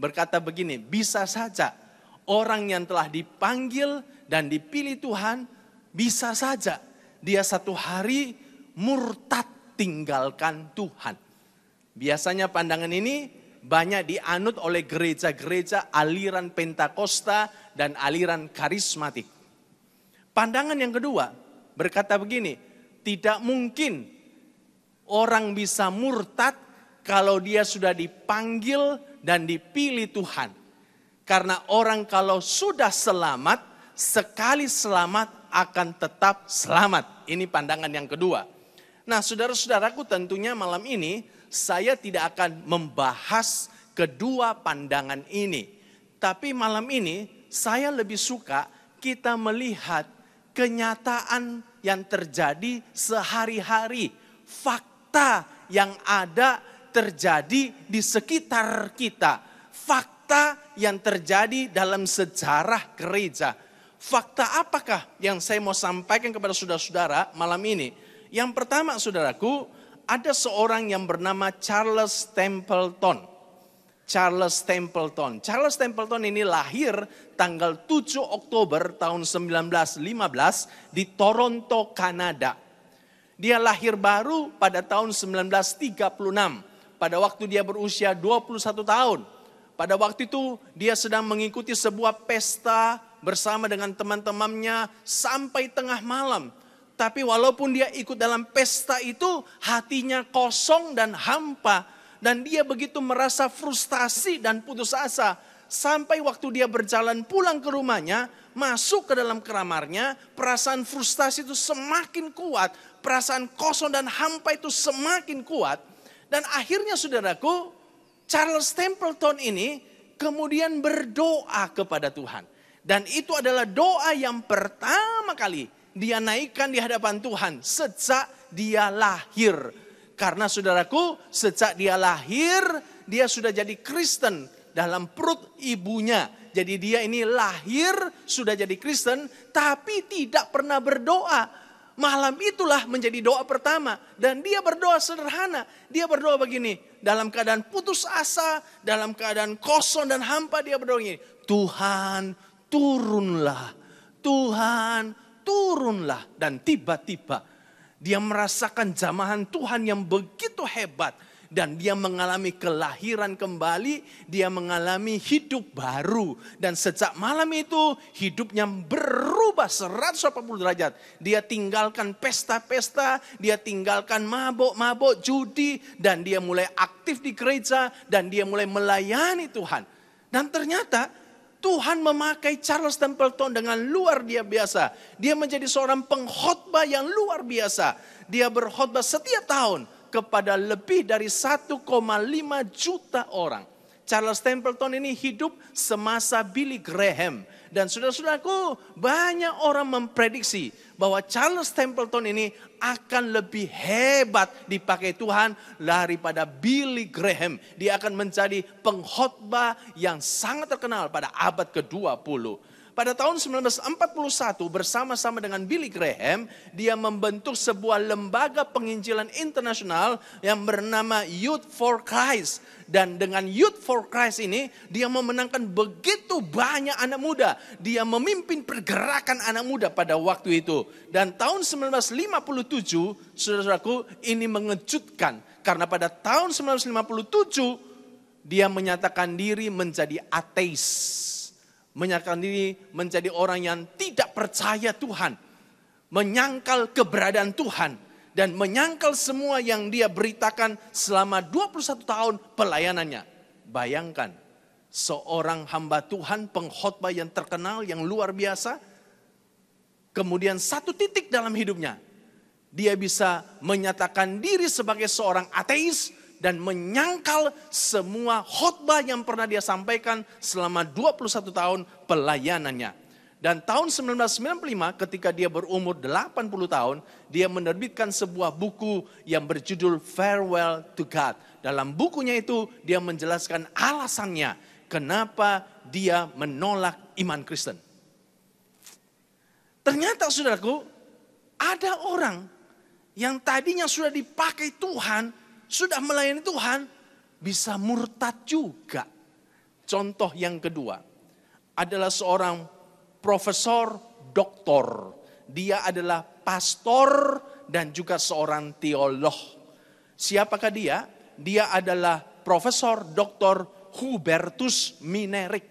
berkata begini, bisa saja orang yang telah dipanggil dan dipilih Tuhan, bisa saja dia satu hari murtad, tinggalkan Tuhan. Biasanya pandangan ini banyak dianut oleh gereja-gereja aliran Pentakosta dan aliran karismatik. Pandangan yang kedua berkata begini, tidak mungkin orang bisa murtad kalau dia sudah dipanggil dan dipilih Tuhan. Karena orang kalau sudah selamat, sekali selamat akan tetap selamat. Ini pandangan yang kedua. Nah, saudara-saudaraku, tentunya malam ini saya tidak akan membahas kedua pandangan ini. Tapi malam ini saya lebih suka kita melihat kenyataan yang terjadi sehari-hari. Fakta yang ada terjadi di sekitar kita. Fakta yang terjadi dalam sejarah gereja. Fakta apakah yang saya mau sampaikan kepada saudara-saudara malam ini? Yang pertama, saudaraku, ada seorang yang bernama Charles Templeton. Charles Templeton. Charles Templeton ini lahir tanggal 7 Oktober tahun 1915 di Toronto, Kanada. Dia lahir baru pada tahun 1936. Pada waktu dia berusia 21 tahun. Pada waktu itu dia sedang mengikuti sebuah pesta bersama dengan teman-temannya sampai tengah malam. Tapi walaupun dia ikut dalam pesta itu, hatinya kosong dan hampa. Dan dia begitu merasa frustasi dan putus asa. Sampai waktu dia berjalan pulang ke rumahnya, masuk ke dalam kamarnya, perasaan frustasi itu semakin kuat. Perasaan kosong dan hampa itu semakin kuat. Dan akhirnya saudaraku, Charles Templeton ini kemudian berdoa kepada Tuhan. Dan itu adalah doa yang pertama kali dia naikkan di hadapan Tuhan sejak dia lahir. Karena saudaraku, sejak dia lahir, dia sudah jadi Kristen dalam perut ibunya. Jadi dia ini lahir sudah jadi Kristen, tapi tidak pernah berdoa. Malam itulah menjadi doa pertama. Dan dia berdoa sederhana. Dia berdoa begini, dalam keadaan putus asa, dalam keadaan kosong dan hampa, dia berdoa begini, Tuhan turunlah, Tuhan turunlah. Dan tiba-tiba dia merasakan jamahan Tuhan yang begitu hebat. Dan dia mengalami kelahiran kembali, dia mengalami hidup baru. Dan sejak malam itu hidupnya berubah 180 derajat. Dia tinggalkan pesta-pesta, dia tinggalkan mabuk-mabuk, judi. Dan dia mulai aktif di gereja dan dia mulai melayani Tuhan. Dan ternyata Tuhan memakai Charles Templeton dengan luar biasa. Dia menjadi seorang pengkhotbah yang luar biasa. Dia berkhotbah setiap tahun kepada lebih dari 1,5 juta orang. Charles Templeton ini hidup semasa Billy Graham. Dan saudara-saudaraku, banyak orang memprediksi bahwa Charles Templeton ini akan lebih hebat dipakai Tuhan daripada Billy Graham. Dia akan menjadi pengkhotbah yang sangat terkenal pada abad ke-20. Pada tahun 1941 bersama-sama dengan Billy Graham, dia membentuk sebuah lembaga penginjilan internasional yang bernama Youth for Christ. Dan dengan Youth for Christ ini, dia memenangkan begitu banyak anak muda. Dia memimpin pergerakan anak muda pada waktu itu. Dan tahun 1957, saudaraku, ini mengejutkan. Karena pada tahun 1957, dia menyatakan diri menjadi ateis. Menyatakan diri menjadi orang yang tidak percaya Tuhan. Menyangkal keberadaan Tuhan. Dan menyangkal semua yang dia beritakan selama 21 tahun pelayanannya. Bayangkan, seorang hamba Tuhan, pengkhotbah yang terkenal, yang luar biasa. Kemudian satu titik dalam hidupnya, dia bisa menyatakan diri sebagai seorang ateis. Dan menyangkal semua khotbah yang pernah dia sampaikan selama 21 tahun pelayanannya. Dan tahun 1995 ketika dia berumur 80 tahun, dia menerbitkan sebuah buku yang berjudul Farewell to God. Dalam bukunya itu dia menjelaskan alasannya kenapa dia menolak iman Kristen. Ternyata saudaraku, ada orang yang tadinya sudah dipakai Tuhan, sudah melayani Tuhan, bisa murtad juga. Contoh yang kedua adalah seorang profesor doktor. Dia adalah pastor dan juga seorang teolog. Siapakah dia? Dia adalah Profesor Dr. Hubertus Minerik.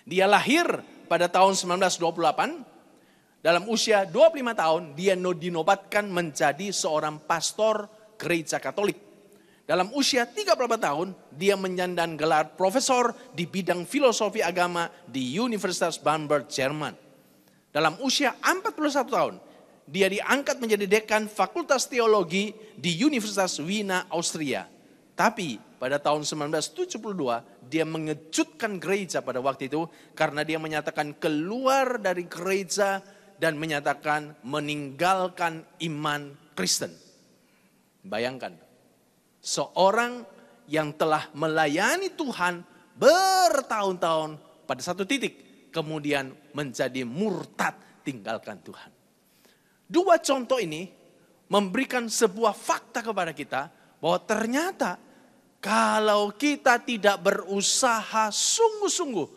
Dia lahir pada tahun 1928. Dalam usia 25 tahun dia dinobatkan menjadi seorang pastor Gereja Katolik. Dalam usia 34 tahun, dia menyandang gelar profesor di bidang filosofi agama di Universitas Bamberg, Jerman. Dalam usia 41 tahun, dia diangkat menjadi dekan Fakultas Teologi di Universitas Wiener, Austria. Tapi pada tahun 1972, dia mengejutkan gereja pada waktu itu karena dia menyatakan keluar dari gereja dan menyatakan meninggalkan iman Kristen. Bayangkan, seorang yang telah melayani Tuhan bertahun-tahun pada satu titik, kemudian menjadi murtad tinggalkan Tuhan. Dua contoh ini memberikan sebuah fakta kepada kita bahwa ternyata kalau kita tidak berusaha sungguh-sungguh,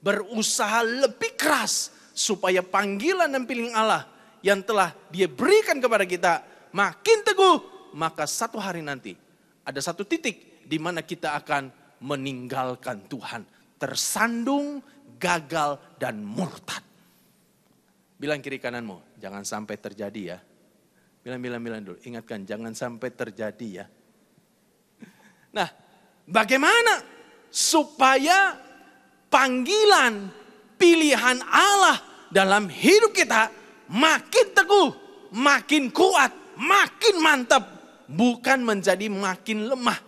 berusaha lebih keras supaya panggilan dan pilihan Allah yang telah Dia berikan kepada kita makin teguh, maka satu hari nanti ada satu titik di mana kita akan meninggalkan Tuhan. Tersandung, gagal, dan murtad. Bilang kiri kananmu, jangan sampai terjadi ya. Bilang dulu, ingatkan jangan sampai terjadi ya. Nah, bagaimana supaya panggilan, pilihan Allah dalam hidup kita makin teguh, makin kuat, makin mantap. Bukan menjadi makin lemah.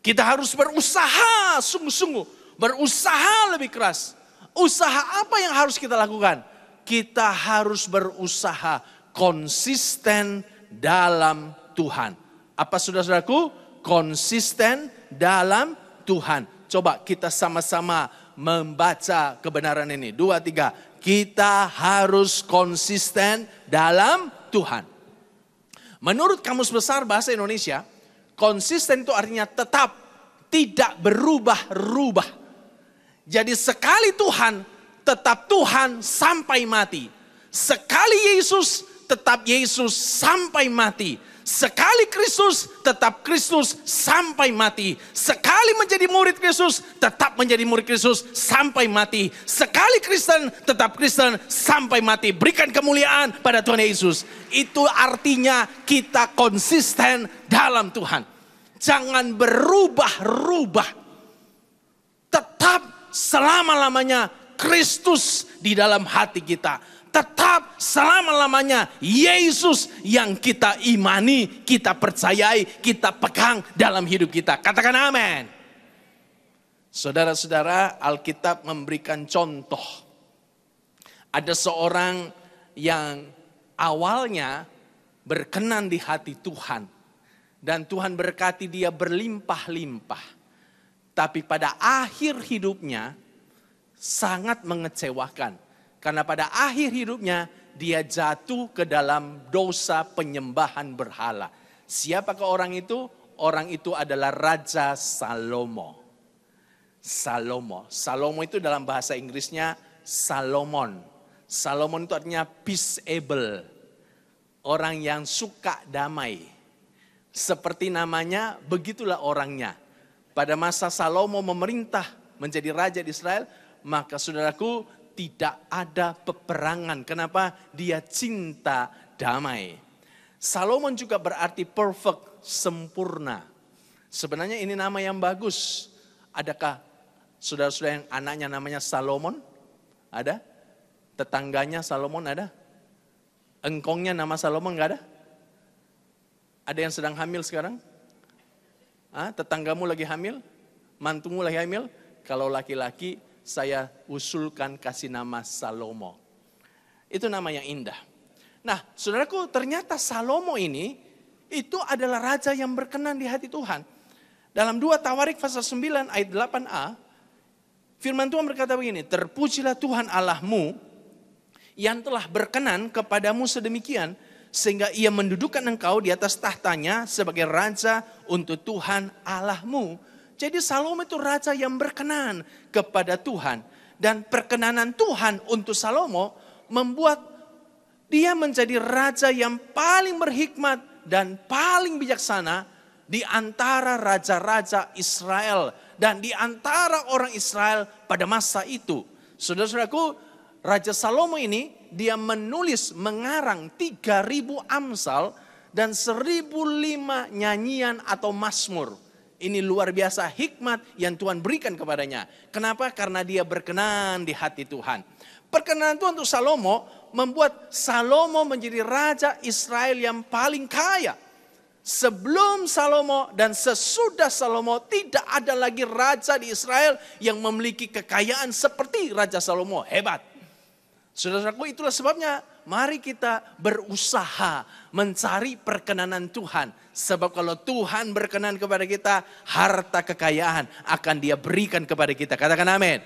Kita harus berusaha sungguh-sungguh, berusaha lebih keras. Usaha apa yang harus kita lakukan? Kita harus berusaha konsisten dalam Tuhan. Apa saudara-saudaraku? Konsisten dalam Tuhan. Coba kita sama-sama membaca kebenaran ini. 2, 3. Kita harus konsisten dalam Tuhan. Menurut Kamus Besar Bahasa Indonesia, konsisten itu artinya tetap, tidak berubah-ubah. Jadi sekali Tuhan, tetap Tuhan sampai mati. Sekali Yesus, tetap Yesus sampai mati. Sekali Kristus, tetap Kristus sampai mati. Sekali menjadi murid Kristus, tetap menjadi murid Kristus sampai mati. Sekali Kristen, tetap Kristen sampai mati. Berikan kemuliaan pada Tuhan Yesus. Itu artinya kita konsisten dalam Tuhan. Jangan berubah-ubah. Tetap selama-lamanya Kristus di dalam hati kita. Tetap selama-lamanya Yesus yang kita imani, kita percayai, kita pegang dalam hidup kita. Katakan amin. Saudara-saudara, Alkitab memberikan contoh. Ada seorang yang awalnya berkenan di hati Tuhan. Dan Tuhan berkati dia berlimpah-limpah. Tapi pada akhir hidupnya sangat mengecewakan. Karena pada akhir hidupnya dia jatuh ke dalam dosa penyembahan berhala. Siapakah orang itu? Orang itu adalah Raja Salomo. Salomo itu dalam bahasa Inggrisnya Salomon. Salomon itu artinya peaceable. Orang yang suka damai. Seperti namanya, begitulah orangnya. Pada masa Salomo memerintah menjadi raja di Israel, maka saudaraku, tidak ada peperangan. Kenapa? Dia cinta damai. Salomon juga berarti perfect, sempurna. Sebenarnya ini nama yang bagus. Adakah saudara-saudara yang anaknya namanya Salomon? Ada? Tetangganya Salomon ada? Engkongnya nama Salomon enggak ada? Ada yang sedang hamil sekarang? Tetanggamu lagi hamil? Mantumu lagi hamil? Kalau laki-laki, saya usulkan kasih nama Salomo. Itu nama yang indah. Nah, saudaraku, ternyata Salomo ini itu adalah raja yang berkenan di hati Tuhan. Dalam 2 Tawarik pasal 9 ayat 8a, firman Tuhan berkata begini, terpujilah Tuhan Allahmu yang telah berkenan kepadamu sedemikian, sehingga ia mendudukkan engkau di atas tahtanya sebagai raja untuk Tuhan Allahmu. Jadi Salomo itu raja yang berkenan kepada Tuhan. Dan perkenanan Tuhan untuk Salomo membuat dia menjadi raja yang paling berhikmat dan paling bijaksana di antara raja-raja Israel. Dan di antara orang Israel pada masa itu. Saudara-saudaraku, Raja Salomo ini dia mengarang 3.000 amsal dan 1.005 nyanyian atau mazmur. Ini luar biasa hikmat yang Tuhan berikan kepadanya. Kenapa? Karena dia berkenan di hati Tuhan. Perkenanan Tuhan untuk Salomo membuat Salomo menjadi raja Israel yang paling kaya. Sebelum Salomo dan sesudah Salomo tidak ada lagi raja di Israel yang memiliki kekayaan seperti Raja Salomo. Hebat. Saudara-saudaraku, itulah sebabnya mari kita berusaha mencari perkenanan Tuhan. Sebab kalau Tuhan berkenan kepada kita, harta kekayaan akan Dia berikan kepada kita. Katakan amin.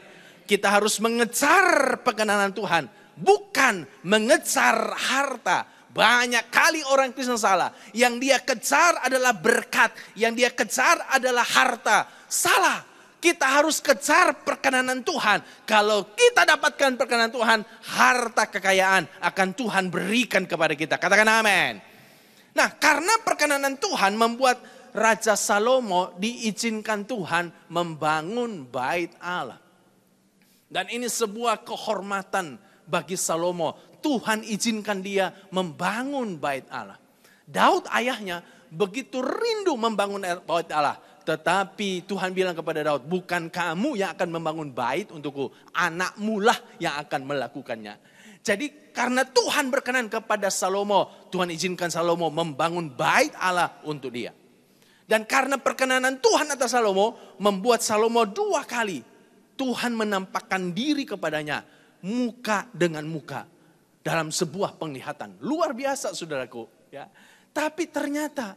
Kita harus mengejar perkenanan Tuhan, bukan mengejar harta. Banyak kali orang Kristen salah. Yang dia kejar adalah berkat, yang dia kejar adalah harta. Salah. Kita harus kejar perkenanan Tuhan. Kalau kita dapatkan perkenanan Tuhan, harta kekayaan akan Tuhan berikan kepada kita. Katakan amin. Nah, karena perkenanan Tuhan membuat Raja Salomo diizinkan Tuhan membangun bait Allah. Dan ini sebuah kehormatan bagi Salomo. Tuhan izinkan dia membangun bait Allah. Daud ayahnya begitu rindu membangun bait Allah. Tetapi Tuhan bilang kepada Daud, bukan kamu yang akan membangun bait untukku, anakmu lah yang akan melakukannya. Jadi karena Tuhan berkenan kepada Salomo, Tuhan izinkan Salomo membangun bait Allah untuk dia. Dan karena perkenanan Tuhan atas Salomo, membuat Salomo 2 kali Tuhan menampakkan diri kepadanya muka dengan muka dalam sebuah penglihatan. Luar biasa saudaraku. Ya. Tapi ternyata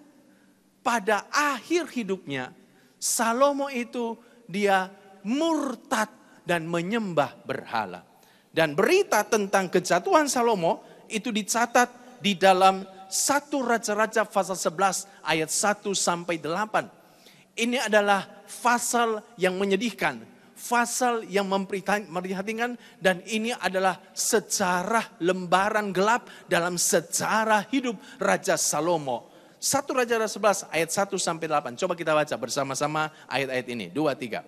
pada akhir hidupnya Salomo itu dia murtad dan menyembah berhala. Dan berita tentang kejatuhan Salomo itu dicatat di dalam 1 Raja-Raja pasal 11 ayat 1 sampai 8. Ini adalah pasal yang menyedihkan, pasal yang memprihatinkan, dan ini adalah sejarah lembaran gelap dalam sejarah hidup Raja Salomo. 1 Raja-Raja 11 ayat 1 sampai 8. Coba kita baca bersama-sama ayat-ayat ini. 2, 3.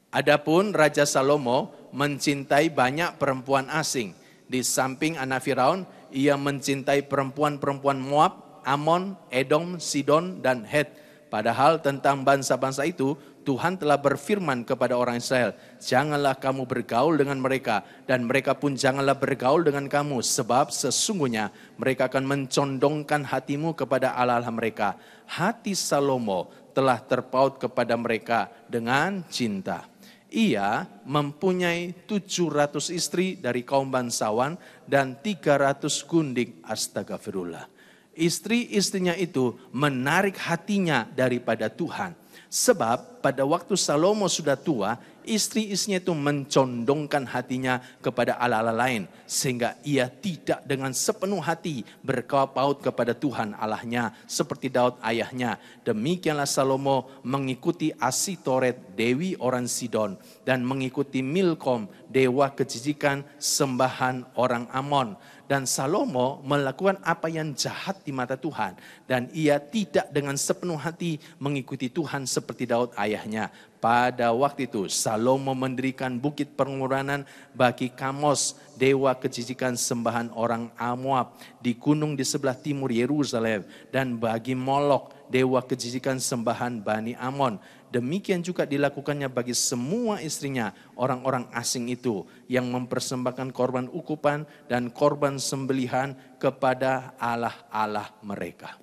Adapun Raja Salomo mencintai banyak perempuan asing. Di samping anak Firaun, ia mencintai perempuan-perempuan Moab, Amon, Edom, Sidon, dan Het. Padahal tentang bangsa-bangsa itu, Tuhan telah berfirman kepada orang Israel, janganlah kamu bergaul dengan mereka, dan mereka pun janganlah bergaul dengan kamu, sebab sesungguhnya mereka akan mencondongkan hatimu kepada Allah-Allah mereka. Hati Salomo telah terpaut kepada mereka dengan cinta. Ia mempunyai 700 istri dari kaum bangsawan dan 300 gundik, astagfirullah. Istri-istrinya itu menarik hatinya daripada Tuhan. Sebab pada waktu Salomo sudah tua, istri-istrinya itu mencondongkan hatinya kepada Allah-Allah lain. Sehingga ia tidak dengan sepenuh hati berpaut kepada Tuhan Allahnya seperti Daud ayahnya. Demikianlah Salomo mengikuti Asitoret, dewi orang Sidon. Dan mengikuti Milkom, dewa kejijikan sembahan orang Amon. Dan Salomo melakukan apa yang jahat di mata Tuhan. Dan ia tidak dengan sepenuh hati mengikuti Tuhan seperti Daud ayahnya. Pada waktu itu Salomo mendirikan bukit penguranan bagi Kamos, dewa kejijikan sembahan orang Moab, di gunung di sebelah timur Yerusalem. Dan bagi Molok, dewa kejijikan sembahan Bani Amon. Demikian juga dilakukannya bagi semua istrinya, orang-orang asing itu, yang mempersembahkan korban ukupan dan korban sembelihan kepada Allah-Allah mereka.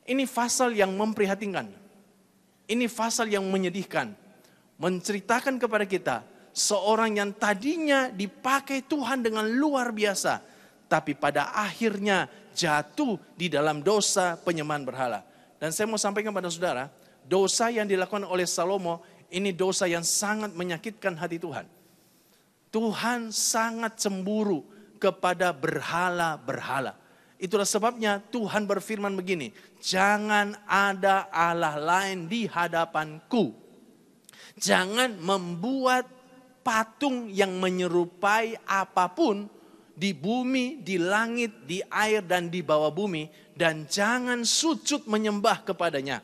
Ini pasal yang memprihatinkan. Ini pasal yang menyedihkan. Menceritakan kepada kita, seorang yang tadinya dipakai Tuhan dengan luar biasa, tapi pada akhirnya jatuh di dalam dosa penyembahan berhala. Dan saya mau sampaikan pada saudara, dosa yang dilakukan oleh Salomo ini dosa yang sangat menyakitkan hati Tuhan. Tuhan sangat cemburu kepada berhala-berhala. Itulah sebabnya Tuhan berfirman begini, jangan ada Allah lain di hadapanku. Jangan membuat patung yang menyerupai apapun di bumi, di langit, di air, dan di bawah bumi. Dan jangan sujud menyembah kepadanya.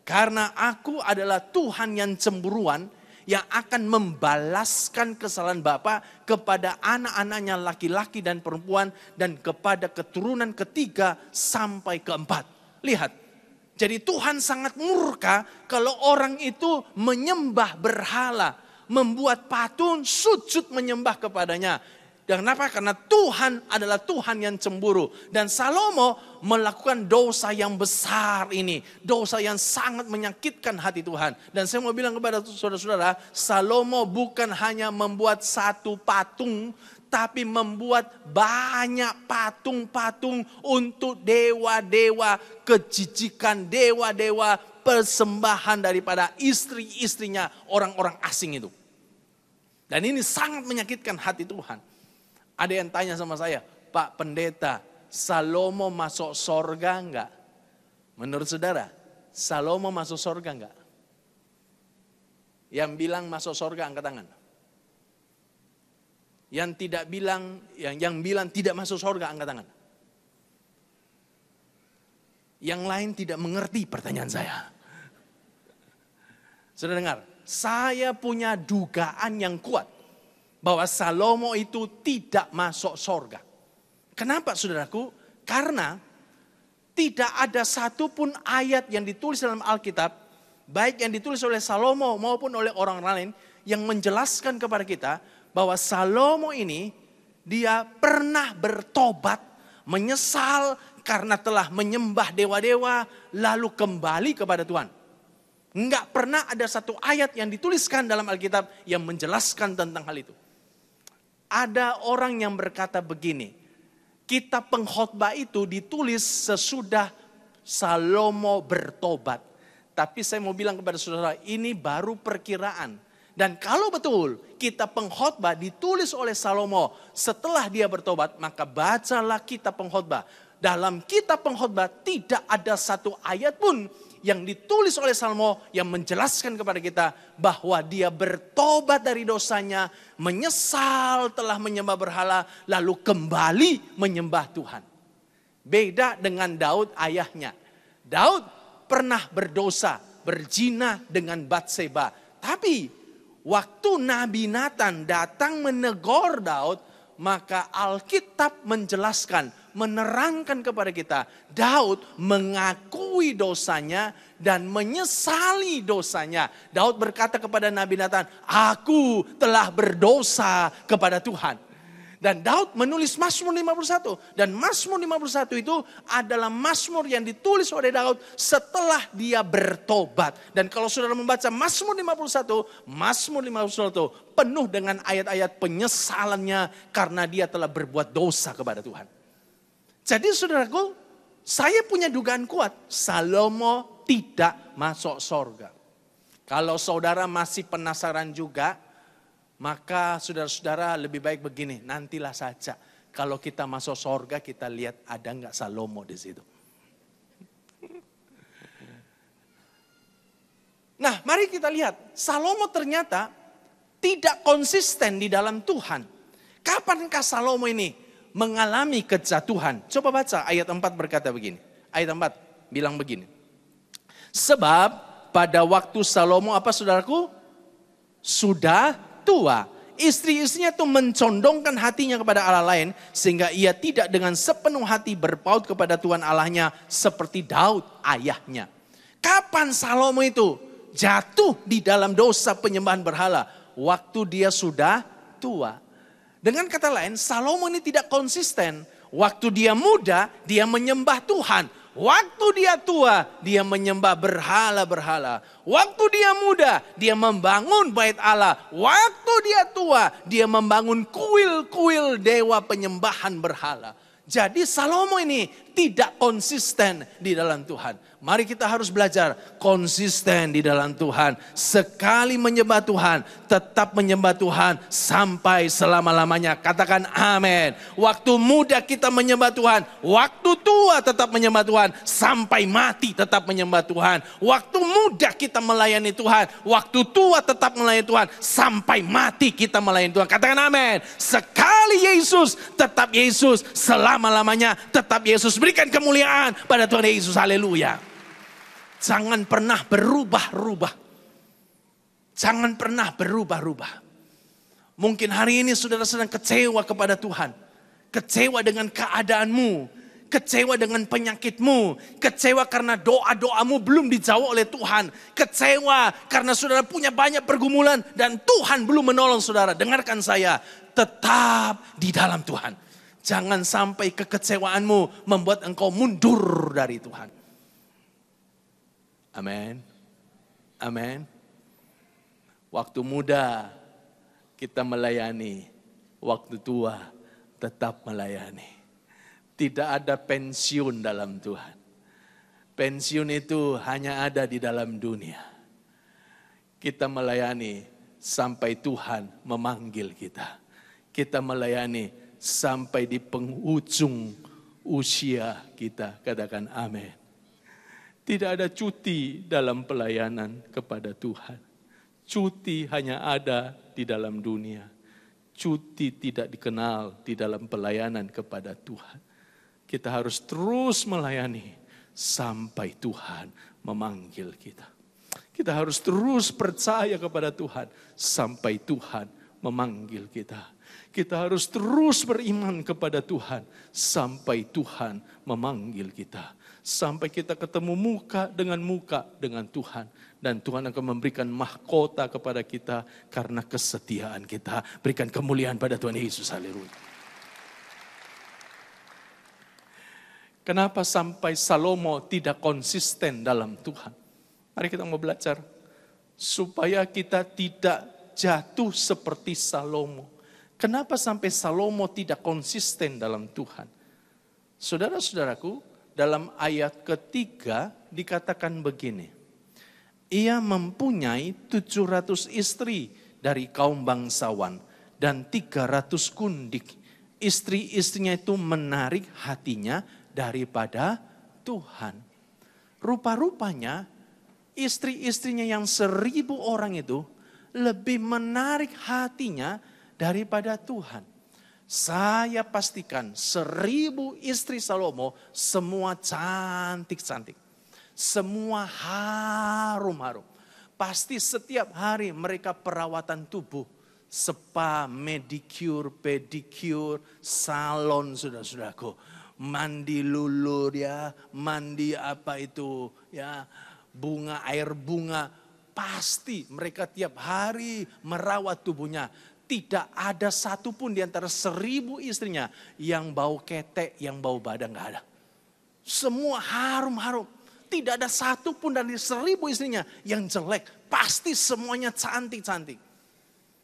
Karena aku adalah Tuhan yang cemburuan, yang akan membalaskan kesalahan Bapa kepada anak-anaknya laki-laki dan perempuan, dan kepada keturunan ketiga sampai keempat. Lihat, jadi Tuhan sangat murka kalau orang itu menyembah berhala, membuat patung, sujud menyembah kepadanya. Dan kenapa? Karena Tuhan adalah Tuhan yang cemburu. Dan Salomo melakukan dosa yang besar ini. Dosa yang sangat menyakitkan hati Tuhan. Dan saya mau bilang kepada saudara-saudara, Salomo bukan hanya membuat satu patung, tapi membuat banyak patung-patung untuk dewa-dewa kejijikan, dewa-dewa persembahan daripada istri-istrinya orang-orang asing itu. Dan ini sangat menyakitkan hati Tuhan. Ada yang tanya sama saya, Pak Pendeta, Salomo masuk sorga enggak? Menurut saudara, Salomo masuk sorga enggak? Yang bilang masuk sorga angkat tangan. Yang tidak bilang, yang bilang tidak masuk sorga angkat tangan. Yang lain tidak mengerti pertanyaan saya. Saudara dengar, saya punya dugaan yang kuat bahwa Salomo itu tidak masuk sorga. Kenapa saudaraku? Karena tidak ada satupun ayat yang ditulis dalam Alkitab, baik yang ditulis oleh Salomo maupun oleh orang lain, yang menjelaskan kepada kita bahwa Salomo ini dia pernah bertobat, menyesal karena telah menyembah dewa-dewa lalu kembali kepada Tuhan. Enggak pernah ada satu ayat yang dituliskan dalam Alkitab yang menjelaskan tentang hal itu. Ada orang yang berkata begini, kitab pengkhotbah itu ditulis sesudah Salomo bertobat. Tapi saya mau bilang kepada saudara, ini baru perkiraan. Dan kalau betul kitab pengkhotbah ditulis oleh Salomo setelah dia bertobat, maka bacalah kitab pengkhotbah. Dalam kitab pengkhotbah tidak ada satu ayat pun yang ditulis oleh Salomo yang menjelaskan kepada kita bahwa dia bertobat dari dosanya, menyesal telah menyembah berhala, lalu kembali menyembah Tuhan. Beda dengan Daud ayahnya. Daud pernah berdosa, berzina dengan Batseba. Tapi waktu Nabi Nathan datang menegur Daud, maka Alkitab menjelaskan, menerangkan kepada kita, Daud mengakui dosanya dan menyesali dosanya. Daud berkata kepada Nabi Nathan, aku telah berdosa kepada Tuhan. Dan Daud menulis Mazmur 51. Dan Mazmur 51 itu adalah Mazmur yang ditulis oleh Daud setelah dia bertobat. Dan kalau saudara membaca Mazmur 51, Mazmur 51 penuh dengan ayat-ayat penyesalannya karena dia telah berbuat dosa kepada Tuhan. Jadi saudaraku, saya punya dugaan kuat, Salomo tidak masuk sorga. Kalau saudara masih penasaran juga, maka saudara-saudara lebih baik begini, nantilah saja. Kalau kita masuk sorga, kita lihat ada nggak Salomo di situ. Nah, mari kita lihat, Salomo ternyata tidak konsisten di dalam Tuhan. Kapankah Salomo ini mengalami kejatuhan? Coba baca ayat 4 berkata begini. Ayat 4 bilang begini. Sebab pada waktu Salomo apa saudaraku? Sudah tua. Istri-istrinya itu mencondongkan hatinya kepada Allah lain. Sehingga ia tidak dengan sepenuh hati berpaut kepada Tuhan Allahnya seperti Daud ayahnya. Kapan Salomo itu jatuh di dalam dosa penyembahan berhala? Waktu dia sudah tua. Dengan kata lain, Salomo ini tidak konsisten. Waktu dia muda, dia menyembah Tuhan. Waktu dia tua, dia menyembah berhala-berhala. Waktu dia muda, dia membangun bait Allah. Waktu dia tua, dia membangun kuil-kuil dewa penyembahan berhala. Jadi Salomo ini tidak konsisten di dalam Tuhan. Mari kita harus belajar konsisten di dalam Tuhan. Sekali menyembah Tuhan, tetap menyembah Tuhan sampai selama-lamanya. Katakan amin. Waktu muda kita menyembah Tuhan, waktu tua tetap menyembah Tuhan, sampai mati tetap menyembah Tuhan. Waktu muda kita melayani Tuhan, waktu tua tetap melayani Tuhan, sampai mati kita melayani Tuhan. Katakan amin. Sekali Yesus, tetap Yesus, selama-lamanya tetap Yesus. Berikan kemuliaan pada Tuhan Yesus. Haleluya. Jangan pernah berubah-ubah. Jangan pernah berubah-ubah. Mungkin hari ini saudara sedang kecewa kepada Tuhan. Kecewa dengan keadaanmu. Kecewa dengan penyakitmu. Kecewa karena doa-doamu belum dijawab oleh Tuhan. Kecewa karena saudara punya banyak pergumulan dan Tuhan belum menolong saudara. Dengarkan saya. Tetap di dalam Tuhan. Jangan sampai kekecewaanmu membuat engkau mundur dari Tuhan. Amin. Amin. Waktu muda kita melayani, waktu tua tetap melayani. Tidak ada pensiun dalam Tuhan. Pensiun itu hanya ada di dalam dunia. Kita melayani sampai Tuhan memanggil kita. Kita melayani sampai di penghujung usia kita. Katakan amin. Tidak ada cuti dalam pelayanan kepada Tuhan. Cuti hanya ada di dalam dunia. Cuti tidak dikenal di dalam pelayanan kepada Tuhan. Kita harus terus melayani sampai Tuhan memanggil kita. Kita harus terus percaya kepada Tuhan sampai Tuhan memanggil kita. Kita harus terus beriman kepada Tuhan sampai Tuhan memanggil kita. Sampai kita ketemu muka dengan Tuhan. Dan Tuhan akan memberikan mahkota kepada kita karena kesetiaan kita. Berikan kemuliaan pada Tuhan Yesus. Haleluya. Kenapa sampai Salomo tidak konsisten dalam Tuhan? Mari kita mau belajar. Supaya kita tidak jatuh seperti Salomo. Kenapa sampai Salomo tidak konsisten dalam Tuhan? Saudara-saudaraku, dalam ayat ketiga dikatakan begini. Ia mempunyai 700 istri dari kaum bangsawan dan 300 kundik. Istri-istrinya itu menarik hatinya daripada Tuhan. Rupa-rupanya istri-istrinya yang 1000 orang itu lebih menarik hatinya daripada Tuhan. Saya pastikan 1000 istri Salomo semua cantik-cantik. Semua harum-harum. Pasti setiap hari mereka perawatan tubuh. Spa, medicure, pedicure, salon saudara-saudaraku. Mandi lulur ya, mandi apa itu ya, bunga, air bunga. Pasti mereka tiap hari merawat tubuhnya. Tidak ada satupun di antara 1000 istrinya yang bau ketek, yang bau badan, gak ada. Semua harum-harum. Tidak ada satupun dari 1000 istrinya yang jelek. Pasti semuanya cantik-cantik.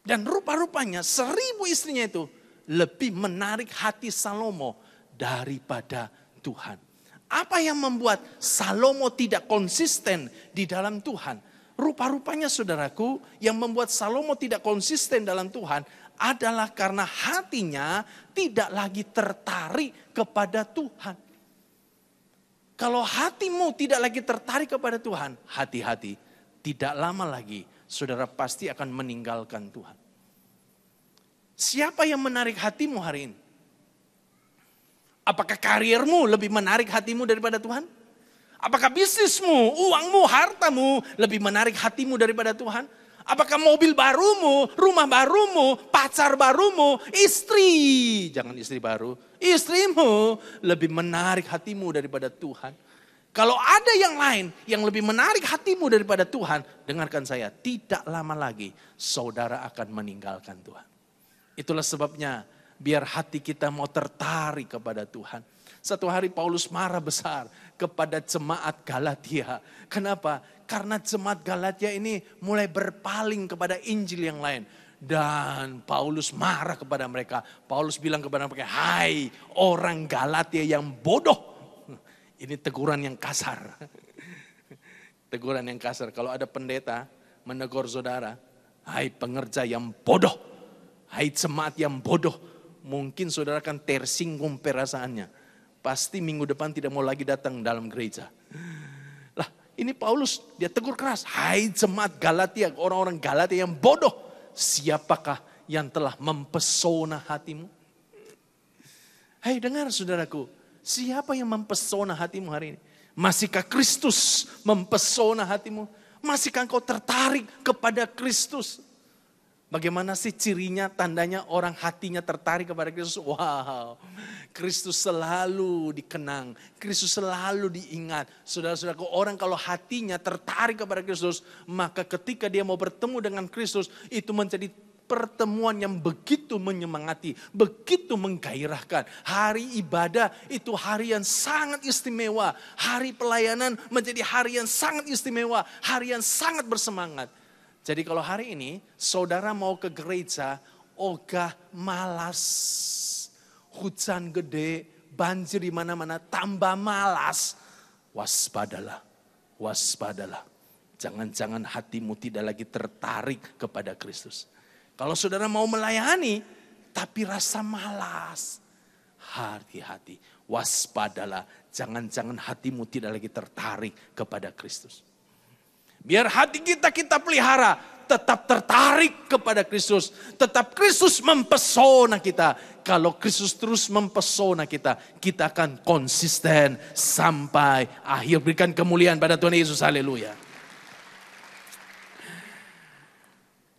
Dan rupa-rupanya 1000 istrinya itu lebih menarik hati Salomo daripada Tuhan. Apa yang membuat Salomo tidak konsisten di dalam Tuhan? Rupa-rupanya saudaraku, yang membuat Salomo tidak konsisten dalam Tuhan adalah karena hatinya tidak lagi tertarik kepada Tuhan. Kalau hatimu tidak lagi tertarik kepada Tuhan, hati-hati, tidak lama lagi saudara pasti akan meninggalkan Tuhan. Siapa yang menarik hatimu hari ini? Apakah karirmu lebih menarik hatimu daripada Tuhan? Apakah bisnismu, uangmu, hartamu lebih menarik hatimu daripada Tuhan? Apakah mobil barumu, rumah barumu, pacar barumu, istri, jangan istri baru, istrimu lebih menarik hatimu daripada Tuhan? Kalau ada yang lain yang lebih menarik hatimu daripada Tuhan, dengarkan saya, tidak lama lagi saudara akan meninggalkan Tuhan. Itulah sebabnya biar hati kita mau tertarik kepada Tuhan. Satu hari Paulus marah besar kepada jemaat Galatia. Kenapa? Karena jemaat Galatia ini mulai berpaling kepada Injil yang lain. Dan Paulus marah kepada mereka. Paulus bilang kepada mereka, hai orang Galatia yang bodoh. Ini teguran yang kasar. Teguran yang kasar. Kalau ada pendeta menegur saudara, hai pengerja yang bodoh. Hai jemaat yang bodoh. Mungkin saudara akan tersinggung perasaannya. Pasti minggu depan tidak mau lagi datang dalam gereja. Lah ini Paulus dia tegur keras. Hai jemaat Galatia, orang-orang Galatia yang bodoh. Siapakah yang telah mempesona hatimu? Hai dengar saudaraku. Siapa yang mempesona hatimu hari ini? Masihkah Kristus mempesona hatimu? Masihkah engkau tertarik kepada Kristus? Bagaimana sih cirinya, tandanya orang hatinya tertarik kepada Kristus? Wow, Kristus selalu dikenang, Kristus selalu diingat. Saudara-saudaraku, orang kalau hatinya tertarik kepada Kristus, maka ketika dia mau bertemu dengan Kristus, itu menjadi pertemuan yang begitu menyemangati, begitu menggairahkan. Hari ibadah itu hari yang sangat istimewa. Hari pelayanan menjadi hari yang sangat istimewa, hari yang sangat bersemangat. Jadi kalau hari ini saudara mau ke gereja, ogah malas, hujan gede, banjir di mana-mana, tambah malas, waspadalah, waspadalah. Jangan-jangan hatimu tidak lagi tertarik kepada Kristus. Kalau saudara mau melayani, tapi rasa malas, hati-hati, waspadalah. Jangan-jangan hatimu tidak lagi tertarik kepada Kristus. Biar hati kita pelihara, tetap tertarik kepada Kristus. Tetap Kristus mempesona kita. Kalau Kristus terus mempesona kita, kita akan konsisten sampai akhir. Berikan kemuliaan pada Tuhan Yesus, haleluya.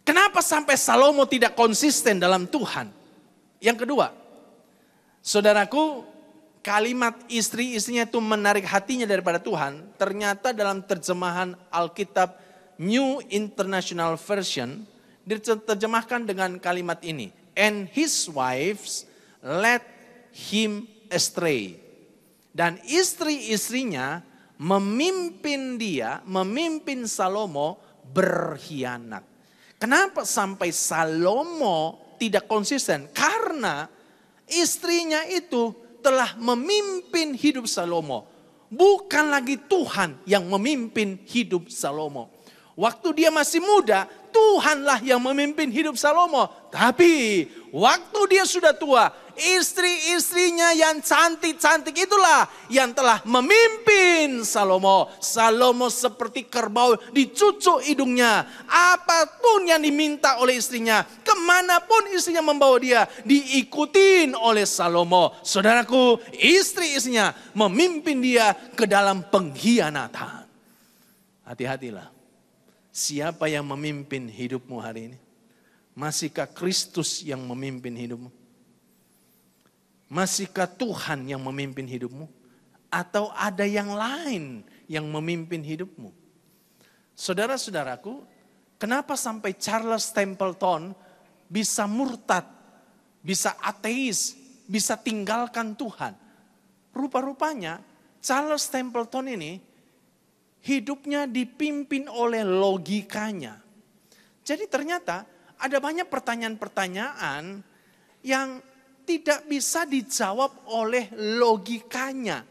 Kenapa sampai Salomo tidak konsisten dalam Tuhan? Yang kedua, saudaraku, kalimat istri-istrinya itu menarik hatinya daripada Tuhan. Ternyata dalam terjemahan Alkitab New International Version diterjemahkan dengan kalimat ini. And his wives led him astray. Dan istri-istrinya memimpin Salomo berkhianat. Kenapa sampai Salomo tidak konsisten? Karena istrinya itu telah memimpin hidup Salomo. Bukan lagi Tuhan yang memimpin hidup Salomo. Waktu dia masih muda, Tuhanlah yang memimpin hidup Salomo. Tapi waktu dia sudah tua, istri-istrinya yang cantik-cantik itulah yang telah memimpin Salomo. Salomo seperti kerbau dicucuk hidungnya. Apapun yang diminta oleh istrinya, kemanapun istrinya membawa dia, diikutin oleh Salomo. Saudaraku, istri-istrinya memimpin dia ke dalam pengkhianatan. Hati-hatilah. Siapa yang memimpin hidupmu hari ini? Masihkah Kristus yang memimpin hidupmu? Masihkah Tuhan yang memimpin hidupmu? Atau ada yang lain yang memimpin hidupmu? Saudara-saudaraku, kenapa sampai Charles Templeton bisa murtad, bisa ateis, bisa tinggalkan Tuhan? Rupa-rupanya Charles Templeton ini hidupnya dipimpin oleh logikanya. Jadi ternyata ada banyak pertanyaan-pertanyaan yang tidak bisa dijawab oleh logikanya.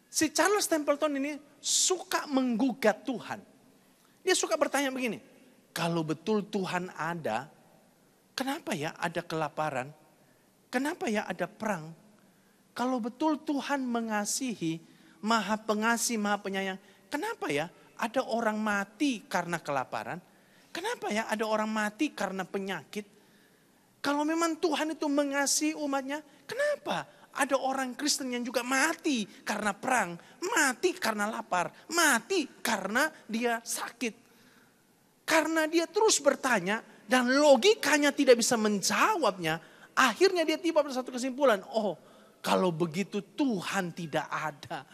Si Charles Templeton ini suka menggugat Tuhan. Dia suka bertanya begini, kalau betul Tuhan ada, kenapa ya ada kelaparan? Kenapa ya ada perang? Kalau betul Tuhan mengasihi, Maha Pengasih, Maha Penyayang, kenapa ya ada orang mati karena kelaparan? Kenapa ya ada orang mati karena penyakit? Kalau memang Tuhan itu mengasihi umatnya, kenapa ada orang Kristen yang juga mati karena perang, mati karena lapar, mati karena dia sakit? Karena dia terus bertanya dan logikanya tidak bisa menjawabnya, akhirnya dia tiba pada satu kesimpulan, oh kalau begitu Tuhan tidak ada.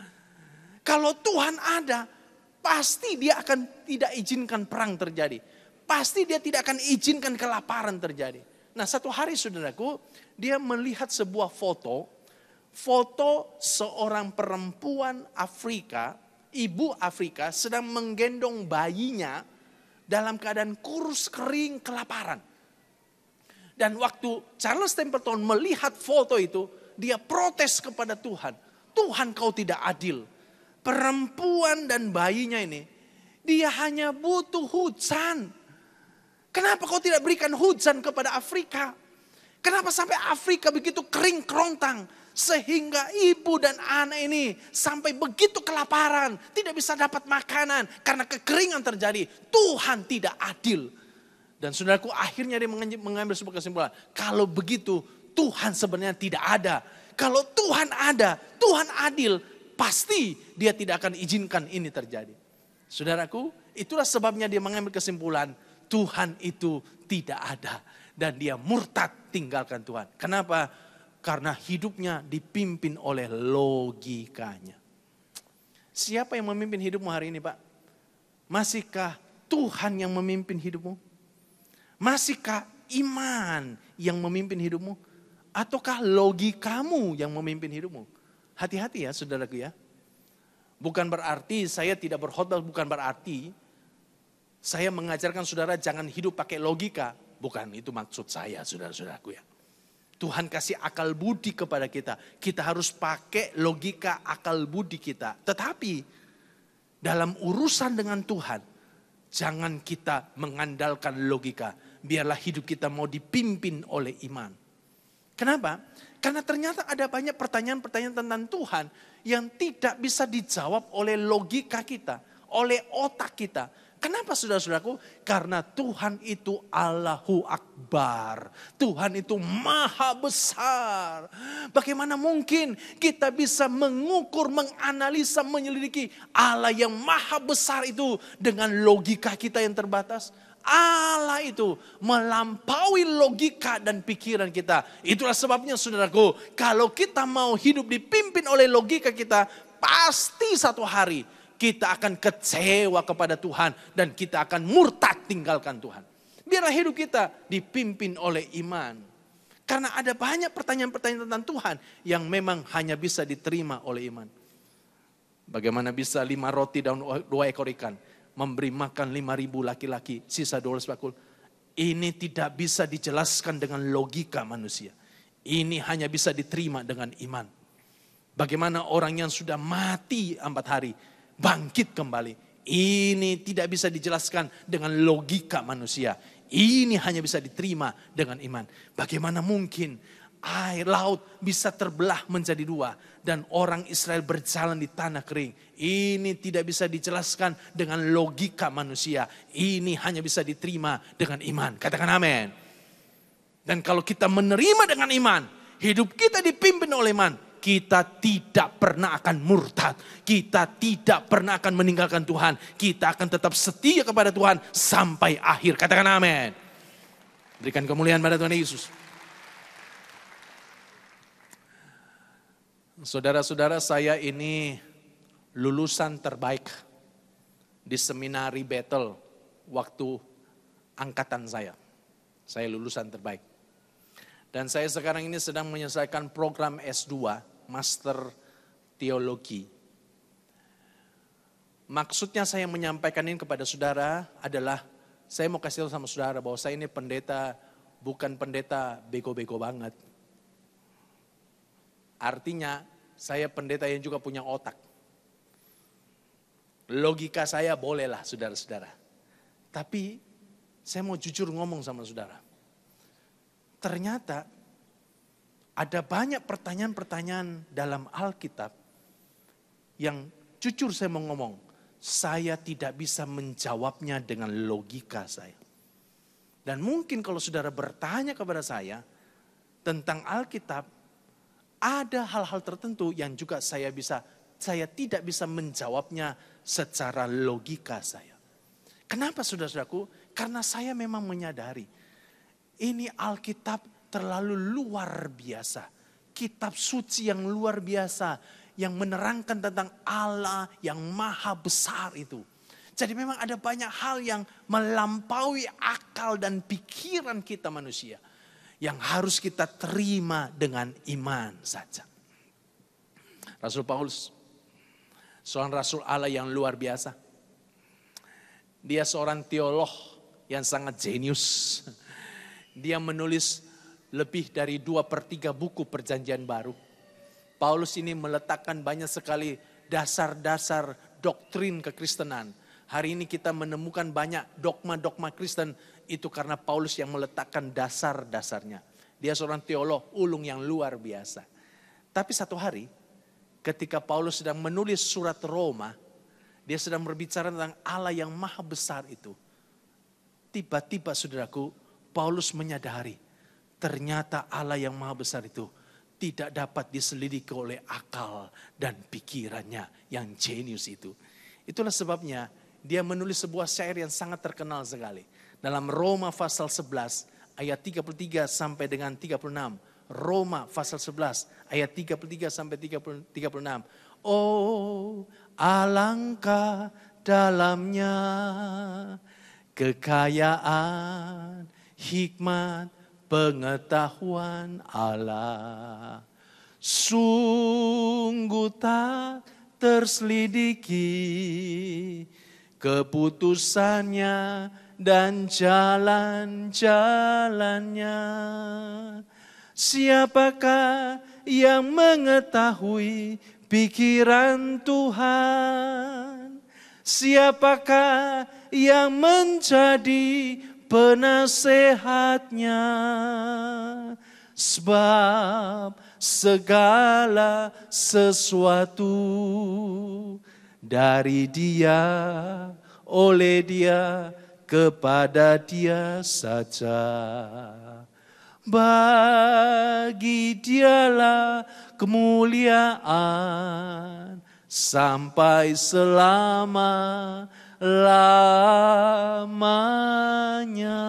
Kalau Tuhan ada, pasti dia akan tidak izinkan perang terjadi. Pasti dia tidak akan izinkan kelaparan terjadi. Nah, satu hari saudaraku, dia melihat sebuah foto seorang perempuan Afrika, ibu Afrika sedang menggendong bayinya dalam keadaan kurus kering kelaparan. Dan waktu Charles Templeton melihat foto itu, dia protes kepada Tuhan. Tuhan, kau tidak adil. Perempuan dan bayinya ini, dia hanya butuh hujan. Kenapa kau tidak berikan hujan kepada Afrika? Kenapa sampai Afrika begitu kering kerontang? Sehingga ibu dan anak ini sampai begitu kelaparan. Tidak bisa dapat makanan karena kekeringan terjadi. Tuhan tidak adil. Dan saudaraku, akhirnya dia mengambil sebuah kesimpulan. Kalau begitu Tuhan sebenarnya tidak ada. Kalau Tuhan ada, Tuhan adil, pasti dia tidak akan izinkan ini terjadi. Saudaraku, itulah sebabnya dia mengambil kesimpulan Tuhan itu tidak ada. Dan dia murtad tinggalkan Tuhan. Kenapa? Karena hidupnya dipimpin oleh logikanya. Siapa yang memimpin hidupmu hari ini, Pak? Masihkah Tuhan yang memimpin hidupmu? Masihkah iman yang memimpin hidupmu? Ataukah logikamu yang memimpin hidupmu? Hati-hati ya saudaraku ya. Bukan berarti saya tidak berkhotbah, bukan berarti saya mengajarkan saudara jangan hidup pakai logika. Bukan itu maksud saya saudara-saudaraku ya. Tuhan kasih akal budi kepada kita. Kita harus pakai logika akal budi kita. Tetapi dalam urusan dengan Tuhan, jangan kita mengandalkan logika. Biarlah hidup kita mau dipimpin oleh iman. Kenapa? Karena ternyata ada banyak pertanyaan-pertanyaan tentang Tuhan yang tidak bisa dijawab oleh logika kita, oleh otak kita. Kenapa saudara-saudaraku? Karena Tuhan itu Allahu Akbar. Tuhan itu maha besar. Bagaimana mungkin kita bisa mengukur, menganalisa, menyelidiki Allah yang maha besar itu dengan logika kita yang terbatas? Allah itu melampaui logika dan pikiran kita. Itulah sebabnya saudaraku, kalau kita mau hidup dipimpin oleh logika kita, pasti satu hari kita akan kecewa kepada Tuhan dan kita akan murtad tinggalkan Tuhan. Biarlah hidup kita dipimpin oleh iman. Karena ada banyak pertanyaan-pertanyaan tentang Tuhan yang memang hanya bisa diterima oleh iman. Bagaimana bisa 5 roti dan 2 ekor ikan memberi makan 5.000 laki-laki, sisa 12 bakul. Ini tidak bisa dijelaskan dengan logika manusia. Ini hanya bisa diterima dengan iman. Bagaimana orang yang sudah mati 4 hari, bangkit kembali. Ini tidak bisa dijelaskan dengan logika manusia. Ini hanya bisa diterima dengan iman. Bagaimana mungkin air laut bisa terbelah menjadi 2 dan orang Israel berjalan di tanah kering. Ini tidak bisa dijelaskan dengan logika manusia. Ini hanya bisa diterima dengan iman. Katakan amin. Dan kalau kita menerima dengan iman, hidup kita dipimpin oleh iman, kita tidak pernah akan murtad. Kita tidak pernah akan meninggalkan Tuhan. Kita akan tetap setia kepada Tuhan sampai akhir. Katakan amin. Berikan kemuliaan pada Tuhan Yesus. Saudara-saudara, saya ini lulusan terbaik di seminari Bethel waktu angkatan saya. Saya lulusan terbaik. Dan saya sekarang ini sedang menyelesaikan program S2, Master Teologi. Maksudnya saya menyampaikan ini kepada saudara adalah, saya mau kasih tahu sama saudara bahwa saya ini pendeta, bukan pendeta bego-bego banget. Artinya, saya pendeta yang juga punya otak. Logika saya bolehlah saudara-saudara. Tapi, saya mau jujur ngomong sama saudara. Ternyata ada banyak pertanyaan-pertanyaan dalam Alkitab yang jujur saya mau ngomong, saya tidak bisa menjawabnya dengan logika saya. Dan mungkin kalau saudara bertanya kepada saya tentang Alkitab, ada hal-hal tertentu yang juga saya tidak bisa menjawabnya secara logika saya. Kenapa saudara-saudaraku? Karena saya memang menyadari ini Alkitab terlalu luar biasa. Kitab suci yang luar biasa. Yang menerangkan tentang Allah yang maha besar itu. Jadi memang ada banyak hal yang melampaui akal dan pikiran kita manusia. Yang harus kita terima dengan iman saja. Rasul Paulus, seorang rasul Allah yang luar biasa. Dia seorang teolog yang sangat jenius. Dia menulis lebih dari 2/3 buku Perjanjian Baru. Paulus ini meletakkan banyak sekali dasar-dasar doktrin kekristenan. Hari ini kita menemukan banyak dogma-dogma Kristen itu karena Paulus yang meletakkan dasar-dasarnya. Dia seorang teolog ulung yang luar biasa. Tapi satu hari ketika Paulus sedang menulis surat Roma, dia sedang berbicara tentang Allah yang maha besar itu. Tiba-tiba saudaraku, Paulus menyadari ternyata Allah yang maha besar itu tidak dapat diselidiki oleh akal dan pikirannya yang jenius itu. Itulah sebabnya dia menulis sebuah syair yang sangat terkenal sekali. Dalam Roma pasal 11 ayat 33 sampai dengan 36. Roma pasal 11 ayat 33 sampai 36. Oh, alangkah dalamnya kekayaan, hikmat, pengetahuan Allah. Sungguh tak terselidiki keputusannya dan jalan-jalannya. Siapakah yang mengetahui pikiran Tuhan? Siapakah yang menjadi penasehatnya? Sebab segala sesuatu dari Dia, oleh Dia, kepada Dia saja. Bagi Dialah kemuliaan sampai selama-lamanya.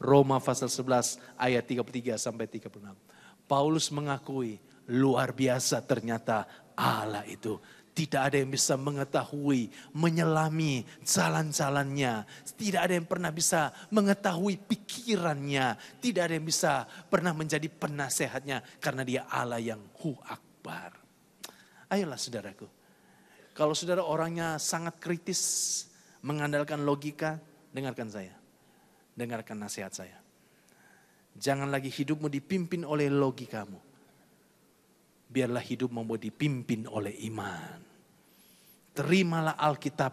Roma pasal 11 ayat 33 sampai 36. Paulus mengakui luar biasa ternyata Allah itu Tidak ada yang bisa mengetahui, menyelami jalan-jalannya. Tidak ada yang pernah bisa mengetahui pikirannya. Tidak ada yang bisa pernah menjadi penasehatnya. Karena dia Allah yang Hu Akbar. Ayolah saudaraku. Kalau saudara orangnya sangat kritis, mengandalkan logika, dengarkan saya. Dengarkan nasihat saya. Jangan lagi hidupmu dipimpin oleh logikamu. Biarlah hidupmu dipimpin oleh iman. Terimalah Alkitab,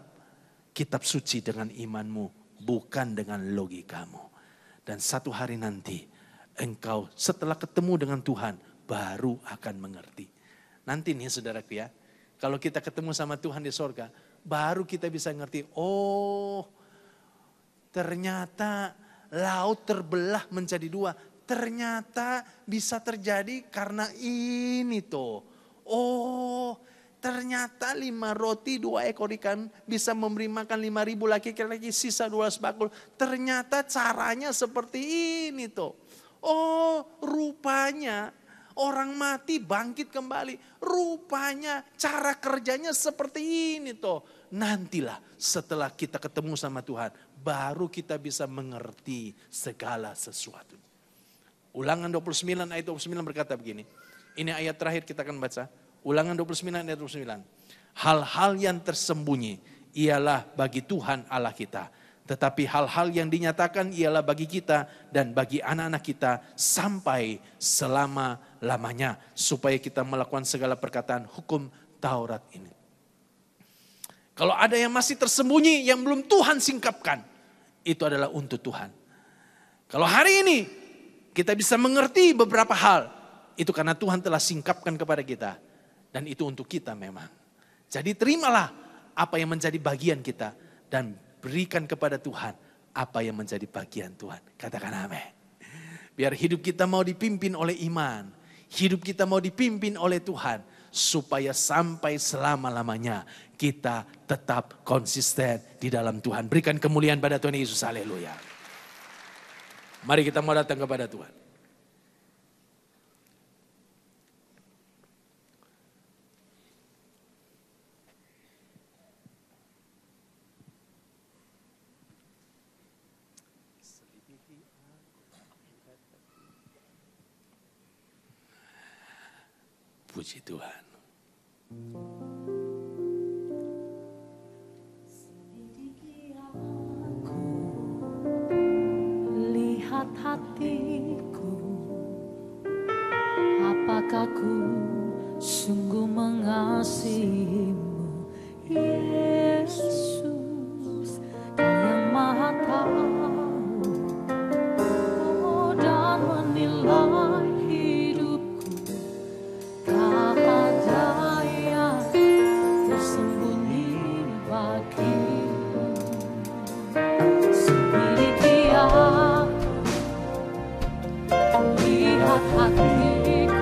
kitab suci dengan imanmu, bukan dengan logikamu. Dan satu hari nanti, engkau setelah ketemu dengan Tuhan, baru akan mengerti. Nanti nih saudaraku ya, kalau kita ketemu sama Tuhan di sorga, baru kita bisa ngerti, oh ternyata laut terbelah menjadi dua. Ternyata bisa terjadi karena ini tuh. Oh, ternyata 5 roti 2 ekor ikan bisa memberi makan 5.000 laki-laki, sisa 12 bakul. Ternyata caranya seperti ini tuh. Oh, rupanya orang mati bangkit kembali. Rupanya cara kerjanya seperti ini tuh. Nantilah setelah kita ketemu sama Tuhan, baru kita bisa mengerti segala sesuatu. Ulangan 29 ayat 29 berkata begini. Ini ayat terakhir kita akan baca. Ulangan 29 ayat 29. Hal-hal yang tersembunyi ialah bagi Tuhan Allah kita. Tetapi hal-hal yang dinyatakan ialah bagi kita dan bagi anak-anak kita sampai selama-lamanya. Supaya kita melakukan segala perkataan hukum Taurat ini. Kalau ada yang masih tersembunyi yang belum Tuhan singkapkan. Itu adalah untuk Tuhan. Kalau hari ini kita bisa mengerti beberapa hal. Itu karena Tuhan telah singkapkan kepada kita. Dan itu untuk kita memang. Jadi terimalah apa yang menjadi bagian kita. Dan berikan kepada Tuhan apa yang menjadi bagian Tuhan. Katakan amin. Biar hidup kita mau dipimpin oleh iman. Hidup kita mau dipimpin oleh Tuhan. Supaya sampai selama-lamanya kita tetap konsisten di dalam Tuhan. Berikan kemuliaan pada Tuhan Yesus. Haleluya. Mari kita mau datang kepada Tuhan. Puji Tuhan. Lihat hatiku, apakah ku sungguh mengasihimu, Yesus, Kau yang Maha Tahu, oh, dan menilai hidupku, tak ada yang tersembunyi bagimu. Selidiki aku, lihat hatiku,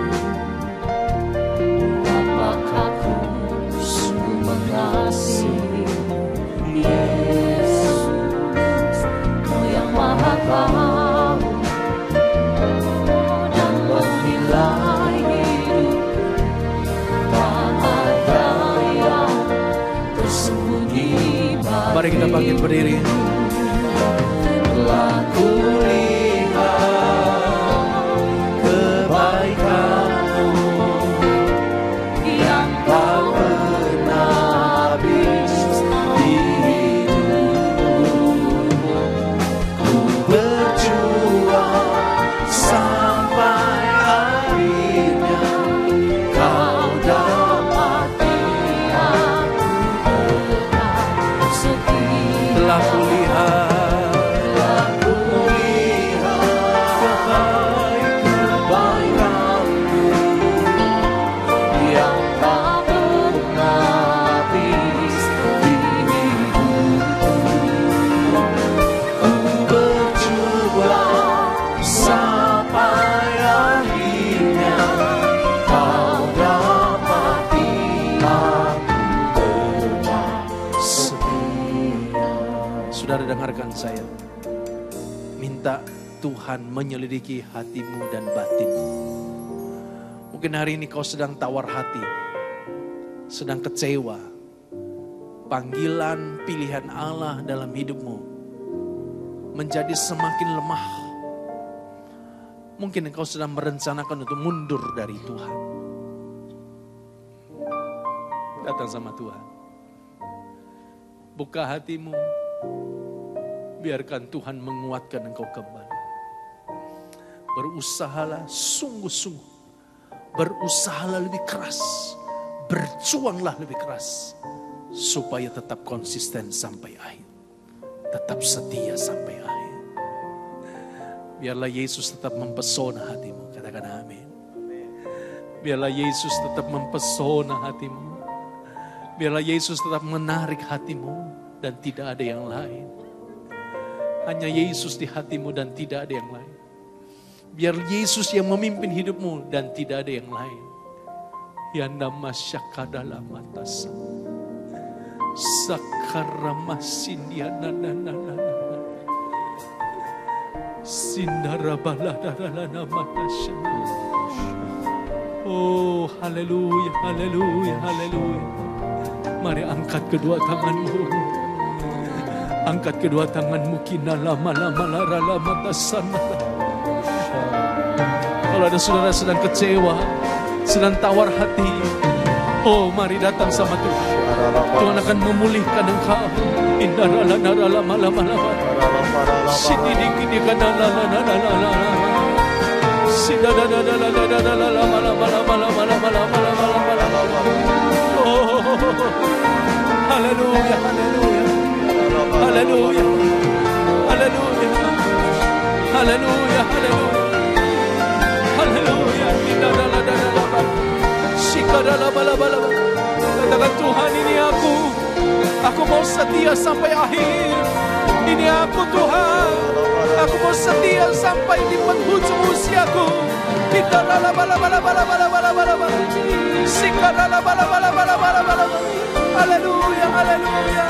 apakah ku sungguh mengasihimu, Yesus, Kau yang Maha Tahu, dan menilai hidupku, tak ada yang tersembunyi bagimu. Mari kita bangkit berdiri. Telah kulihat kebaikan-Mu yang tak pernah habis di hidupku. Ku berjuang sampai akhirnya Kau dapati aku tetap setia. Telah kulihat kebaikan-Mu yang tak pernah habis di hidupku. Ku berjuang sampai akhirnya Kau dapati aku tetap setia. Saudara dengarkan saya. Minta Tuhan menyelidiki hatimu dan batinmu. Mungkin hari ini kau sedang tawar hati. sedang kecewa, panggilan pilihan Allah dalam hidupmu menjadi semakin lemah. Mungkin engkau sedang merencanakan untuk mundur dari Tuhan. Datang sama Tuhan. Buka hatimu. Biarkan Tuhan menguatkan engkau kembali. Berusahalah sungguh-sungguh. Berusahalah lebih keras. Berjuanglah lebih keras. Supaya tetap konsisten sampai akhir. Tetap setia sampai akhir. Biarlah Yesus tetap mempesona hatimu. Katakan amin. Biarlah Yesus tetap mempesona hatimu. Biarlah Yesus tetap menarik hatimu. Dan tidak ada yang lain. Hanya Yesus di hatimu dan tidak ada yang lain. Biar Yesus yang memimpin hidupmu dan tidak ada yang lain. Yanda masyakadalah matasa. Sakaramasindia nananana. Sindarabaladalana matasya. Oh, haleluya, haleluya, haleluya. Mari angkat kedua tanganmu. Angkat kedua tanganmu. Kinalama-lama-lama-lama-tasana. Kalau ada saudara sedang kecewa, sedang tawar hati, oh mari datang sama Tuhan. Tuhan akan memulihkan engkau. Indarala-narala-malama-lama. Sididikidikadala-la-la-la-la-la. Sidadadadadadadala-la-la-la-la-la-la-la-la-la-la-la-la-la. Oh, haleluya, haleluya. Haleluya. Haleluya. Haleluya, haleluya. Haleluya. Shikadalabalabala. Katakan Tuhan, ini aku. Aku mau setia sampai akhir. Ini aku Tuhan. Aku mau setia sampai di penghujung usiaku. Shikadalabalabala. Shikadalabalabala. Haleluya, haleluya.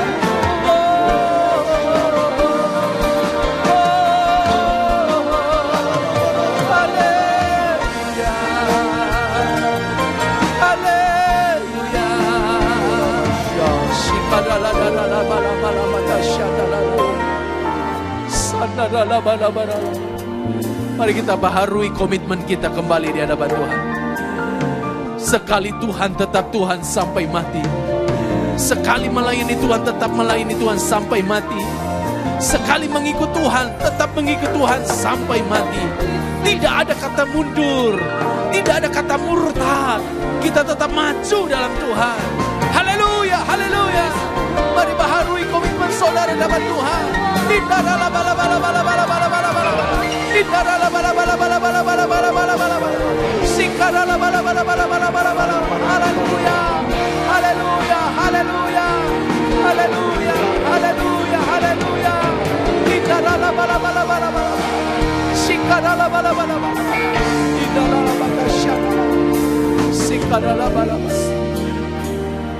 Mari kita baharui komitmen kita kembali di hadapan Tuhan. Sekali Tuhan tetap Tuhan sampai mati. Sekali melayani Tuhan tetap melayani Tuhan sampai mati. Sekali mengikut Tuhan tetap mengikut Tuhan sampai mati. Tidak ada kata mundur, tidak ada kata murtad. Kita tetap maju dalam Tuhan. Haleluya, haleluya. Mari baharui komitmen saudara dalam Tuhan. Haleluya, haleluya, haleluya, haleluya, haleluya, haleluya.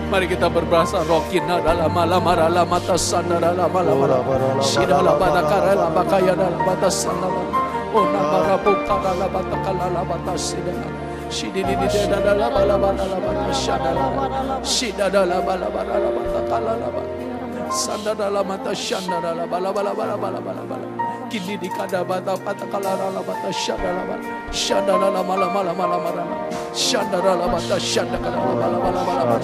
Mari kita berbahasa Rokina dalam malam marala mata sandara malam sidala badakara la bakaya dalam mata sandara ona barabu kala batakala la batas sidala sidini di dalam malam malam sandara sidala bala bala batakala la sandara la mata sandara bala bala bala bala bala kini di kada bata patakala la bata sandara la malam malam malam sandara la bata sandara la bala bala bala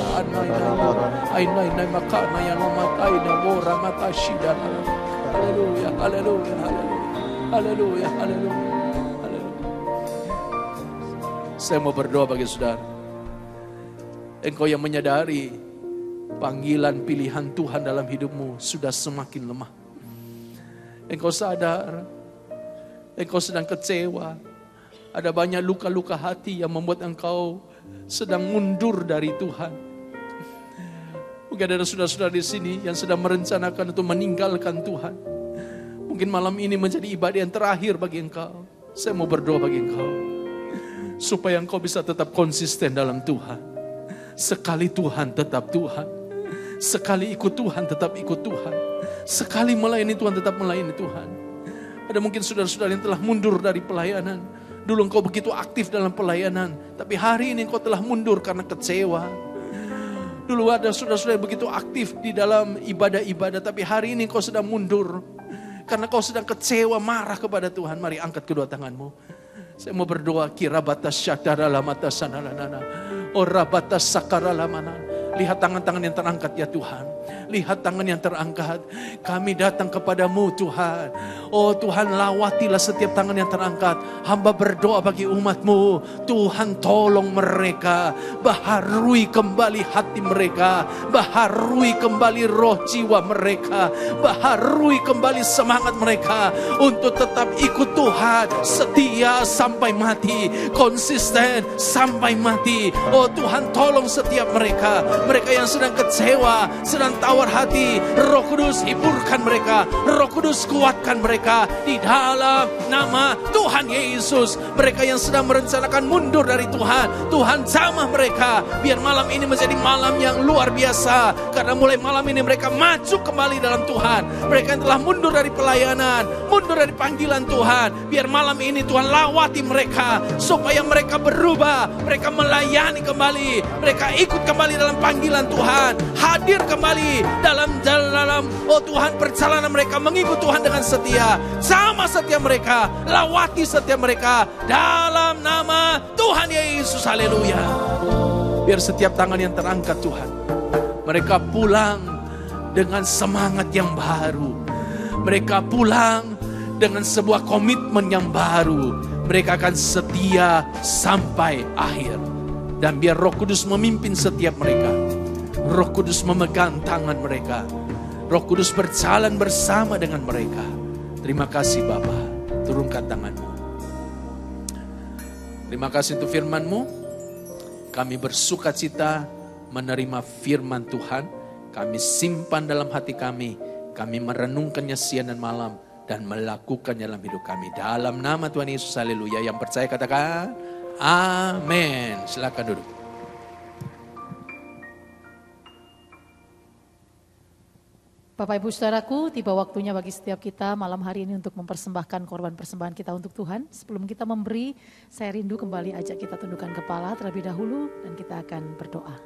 Ainai makana yang memakai namora mata shida. Haleluya, haleluya, haleluya, haleluya, haleluya. Saya mau berdoa bagi saudara. Engkau yang menyadari panggilan pilihan Tuhan dalam hidupmu sudah semakin lemah. Engkau sadar, engkau sedang kecewa. Ada banyak luka-luka hati yang membuat engkau sedang mundur dari Tuhan. Mungkin ada saudara-saudara di sini yang sedang merencanakan untuk meninggalkan Tuhan. Mungkin malam ini menjadi ibadah yang terakhir bagi engkau. Saya mau berdoa bagi engkau. Supaya engkau bisa tetap konsisten dalam Tuhan. Sekali Tuhan tetap Tuhan. Sekali ikut Tuhan tetap ikut Tuhan. Sekali melayani Tuhan tetap melayani Tuhan. Ada mungkin saudara-saudara yang telah mundur dari pelayanan. Dulu engkau begitu aktif dalam pelayanan. Tapi hari ini engkau telah mundur karena kecewa. Dulu ada saudara-saudara yang begitu aktif di dalam ibadah-ibadah, tapi hari ini kau sedang mundur. Karena kau sedang kecewa, marah kepada Tuhan. Mari angkat kedua tanganmu. Saya mau berdoa, kira batas syadara lamata sanalanana. Ora batas sakara lamana. Lihat tangan-tangan yang terangkat ya Tuhan. Lihat tangan yang terangkat. Kami datang kepadamu Tuhan. Oh Tuhan, lawatilah setiap tangan yang terangkat. Hamba berdoa bagi umatmu. Tuhan tolong mereka. Baharui kembali hati mereka. Baharui kembali roh jiwa mereka. Baharui kembali semangat mereka. Untuk tetap ikut Tuhan. Setia sampai mati. Konsisten sampai mati. Oh Tuhan, tolong setiap mereka. Mereka yang sedang kecewa, sedang tawar hati, Roh Kudus hiburkan mereka, Roh Kudus kuatkan mereka di dalam nama Tuhan Yesus. Mereka yang sedang merencanakan mundur dari Tuhan, Tuhan jamah mereka, biar malam ini menjadi malam yang luar biasa. Karena mulai malam ini mereka maju kembali dalam Tuhan. Mereka yang telah mundur dari pelayanan, mundur dari panggilan Tuhan, biar malam ini Tuhan lawati mereka, supaya mereka berubah, mereka melayani kembali, mereka ikut kembali dalam panggilan Tuhan, hadir kembali dalam oh Tuhan, perjalanan mereka mengikut Tuhan dengan setia. Sama setia mereka, lawati setia mereka dalam nama Tuhan Yesus. Haleluya. Biar setiap tangan yang terangkat Tuhan, mereka pulang dengan semangat yang baru. Mereka pulang dengan sebuah komitmen yang baru. Mereka akan setia sampai akhir. Dan biar Roh Kudus memimpin setiap mereka. Roh Kudus memegang tangan mereka. Roh Kudus berjalan bersama dengan mereka. Terima kasih Bapa. Turunkan tanganmu. Terima kasih untuk firman-Mu. Kami bersuka cita menerima firman Tuhan. Kami simpan dalam hati kami. Kami merenungkannya siang dan malam. Dan melakukannya dalam hidup kami. Dalam nama Tuhan Yesus, haleluya. Yang percaya katakan, amin. Silakan duduk. Bapak Ibu Saudaraku, tiba waktunya bagi setiap kita malam hari ini untuk mempersembahkan korban persembahan kita untuk Tuhan. Sebelum kita memberi, saya rindu kembali ajak kita tundukkan kepala terlebih dahulu dan kita akan berdoa.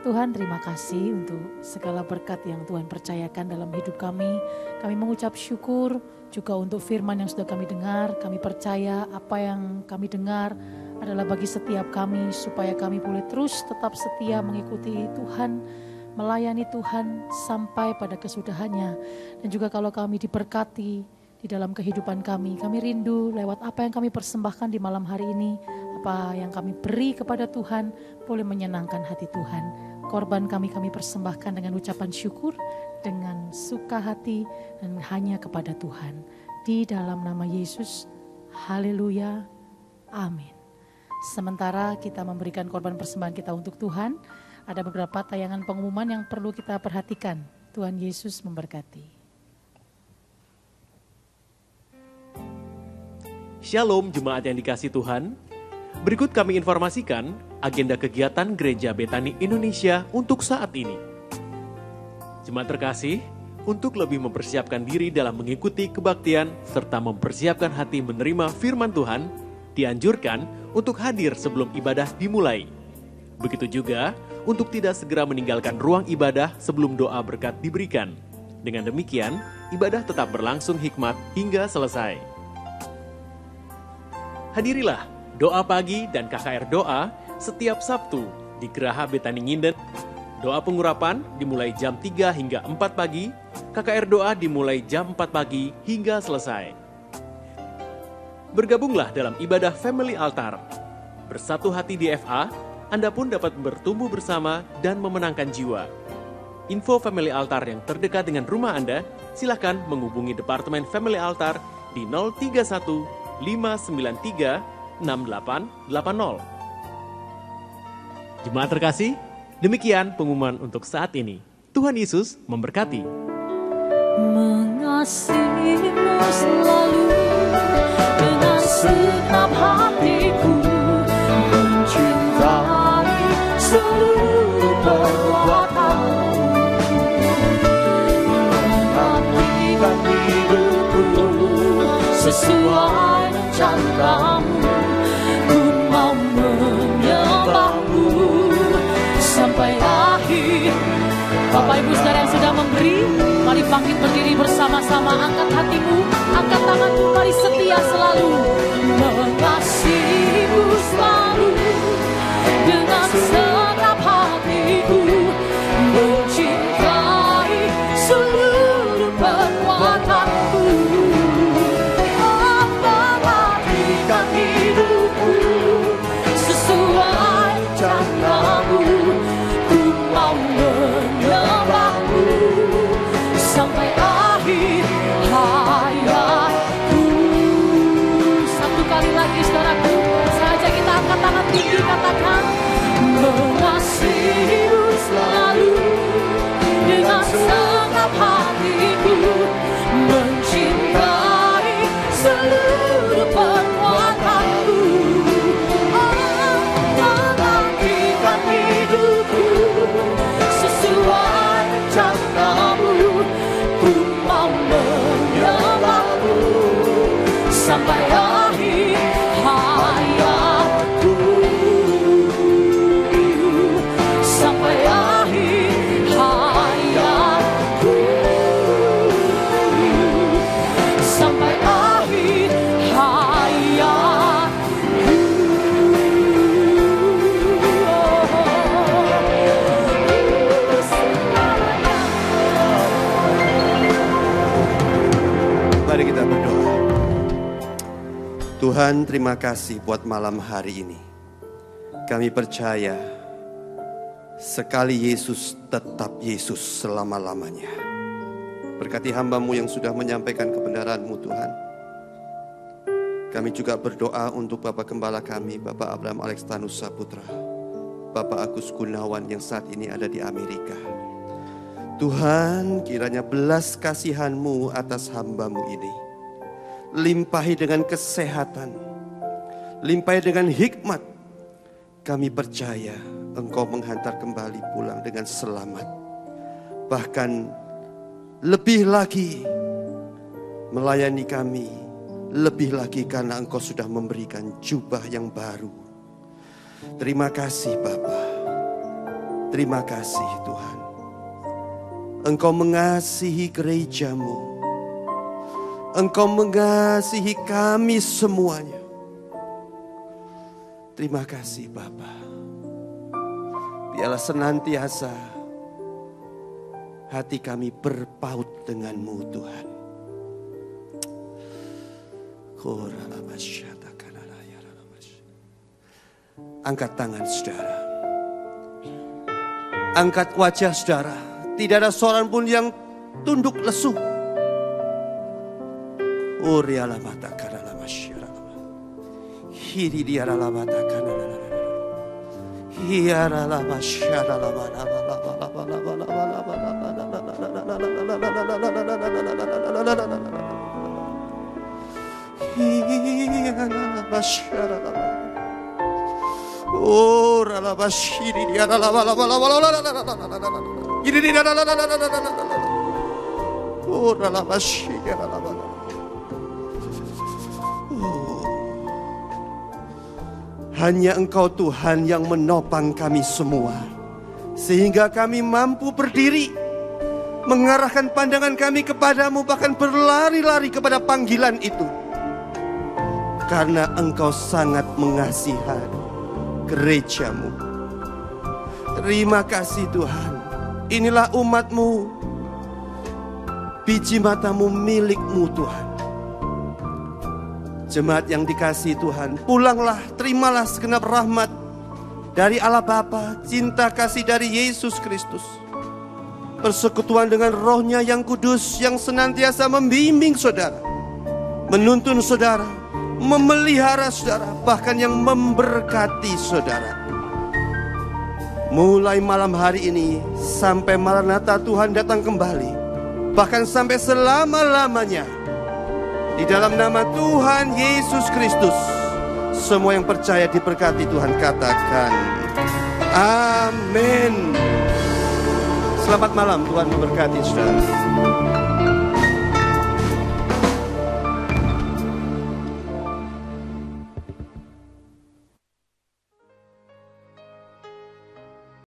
Tuhan, terima kasih untuk segala berkat yang Tuhan percayakan dalam hidup kami. Kami mengucap syukur juga untuk firman yang sudah kami dengar. Kami percaya apa yang kami dengar adalah bagi setiap kami supaya kami boleh terus tetap setia mengikuti Tuhan, melayani Tuhan sampai pada kesudahannya. Dan juga kalau kami diberkati di dalam kehidupan kami rindu lewat apa yang kami persembahkan di malam hari ini, apa yang kami beri kepada Tuhan boleh menyenangkan hati Tuhan. Korban kami persembahkan dengan ucapan syukur, dengan suka hati dan hanya kepada Tuhan. Di dalam nama Yesus, haleluya, amin. Sementara kita memberikan korban persembahan kita untuk Tuhan, ada beberapa tayangan pengumuman yang perlu kita perhatikan. Tuhan Yesus memberkati. Shalom jemaat yang dikasihi Tuhan. Berikut kami informasikan agenda kegiatan Gereja Betani Indonesia untuk saat ini. Jemaat terkasih, untuk lebih mempersiapkan diri dalam mengikuti kebaktian serta mempersiapkan hati menerima firman Tuhan, dianjurkan untuk hadir sebelum ibadah dimulai. Begitu juga untuk tidak segera meninggalkan ruang ibadah sebelum doa berkat diberikan. Dengan demikian, ibadah tetap berlangsung hikmat hingga selesai. Hadirilah doa pagi dan KKR doa setiap Sabtu di Geraha Betani Nginden. Doa pengurapan dimulai jam 3 hingga 4 pagi, KKR doa dimulai jam 4 pagi hingga selesai. Bergabunglah dalam ibadah Family Altar. Bersatu hati di FA, Anda pun dapat bertumbuh bersama dan memenangkan jiwa. Info Family Altar yang terdekat dengan rumah Anda, silakan menghubungi Departemen Family Altar di 031 593 6880. Jemaat terkasih, demikian pengumuman untuk saat ini. Tuhan Yesus memberkati. Mengasihimu selalu dengan segenap hatiku, mencintai seluruh perbuatanmu, menantikan hidupku sesuai rencanamu. Ku mau menyembahmu sampai akhir bangkit berdiri bersama-sama. Angkat hatimu, angkat tanganmu, mari setia selalu. Mengasihimu selalu dengan segenap hatiku, mencintai seluruh perbuatanku. Mengabdikan hidupku sesuai janjimu. Ku mau menyembahmu sampai akhir hayatku. Satu kali lagi saudaraku, saja kita angkat tangan tinggi, katakan mengasihimu selalu dengan segenap hatiku, mencintai seluruh perbuatanku. Mengabdikan hidupku sesuai janjimu. Ku mau menyembahmu sampai akhir hayatku, sampai akhir hayatku, sampai akhir hayatku. Mari kita berdoa. Tuhan, terima kasih buat malam hari ini. Kami percaya sekali Yesus tetap Yesus selama-lamanya. Berkati hamba-Mu yang sudah menyampaikan kebenaran-Mu Tuhan. Kami juga berdoa untuk Bapak Gembala kami, Bapak Abraham Alex Tanusa Putra, Bapak Agus Gunawan yang saat ini ada di Amerika. Tuhan, kiranya belas kasihan-Mu atas hamba-Mu ini. Limpahi dengan kesehatan, limpahi dengan hikmat. Kami percaya Engkau menghantar kembali pulang dengan selamat. Bahkan lebih lagi melayani kami, lebih lagi karena Engkau sudah memberikan jubah yang baru. Terima kasih Bapa, terima kasih Tuhan. Engkau mengasihi gereja-Mu, Engkau mengasihi kami semuanya. Terima kasih Bapa. Biarlah senantiasa hati kami berpaut dengan-Mu Tuhan. Angkat tangan saudara, angkat wajah saudara. Tidak ada seorang pun yang tunduk lesu. Oriala mata karala masyara. Hiri diara la mata karala. Hiara la masyara la la la hanya Engkau Tuhan yang menopang kami semua, sehingga kami mampu berdiri, mengarahkan pandangan kami kepadamu, bahkan berlari-lari kepada panggilan itu. Karena Engkau sangat mengasihi gereja-Mu. Terima kasih Tuhan. Inilah umat-Mu, biji mata-Mu milik-Mu Tuhan. Jemaat yang dikasihi Tuhan, pulanglah, terimalah segenap rahmat dari Allah Bapa, cinta kasih dari Yesus Kristus, persekutuan dengan Roh-Nya yang kudus yang senantiasa membimbing saudara, menuntun saudara, memelihara saudara, bahkan yang memberkati saudara. Mulai malam hari ini sampai Maranatha Tuhan datang kembali, bahkan sampai selama-lamanya. Di dalam nama Tuhan Yesus Kristus, semua yang percaya diberkati Tuhan katakan amin. Selamat malam, Tuhan memberkati saudara.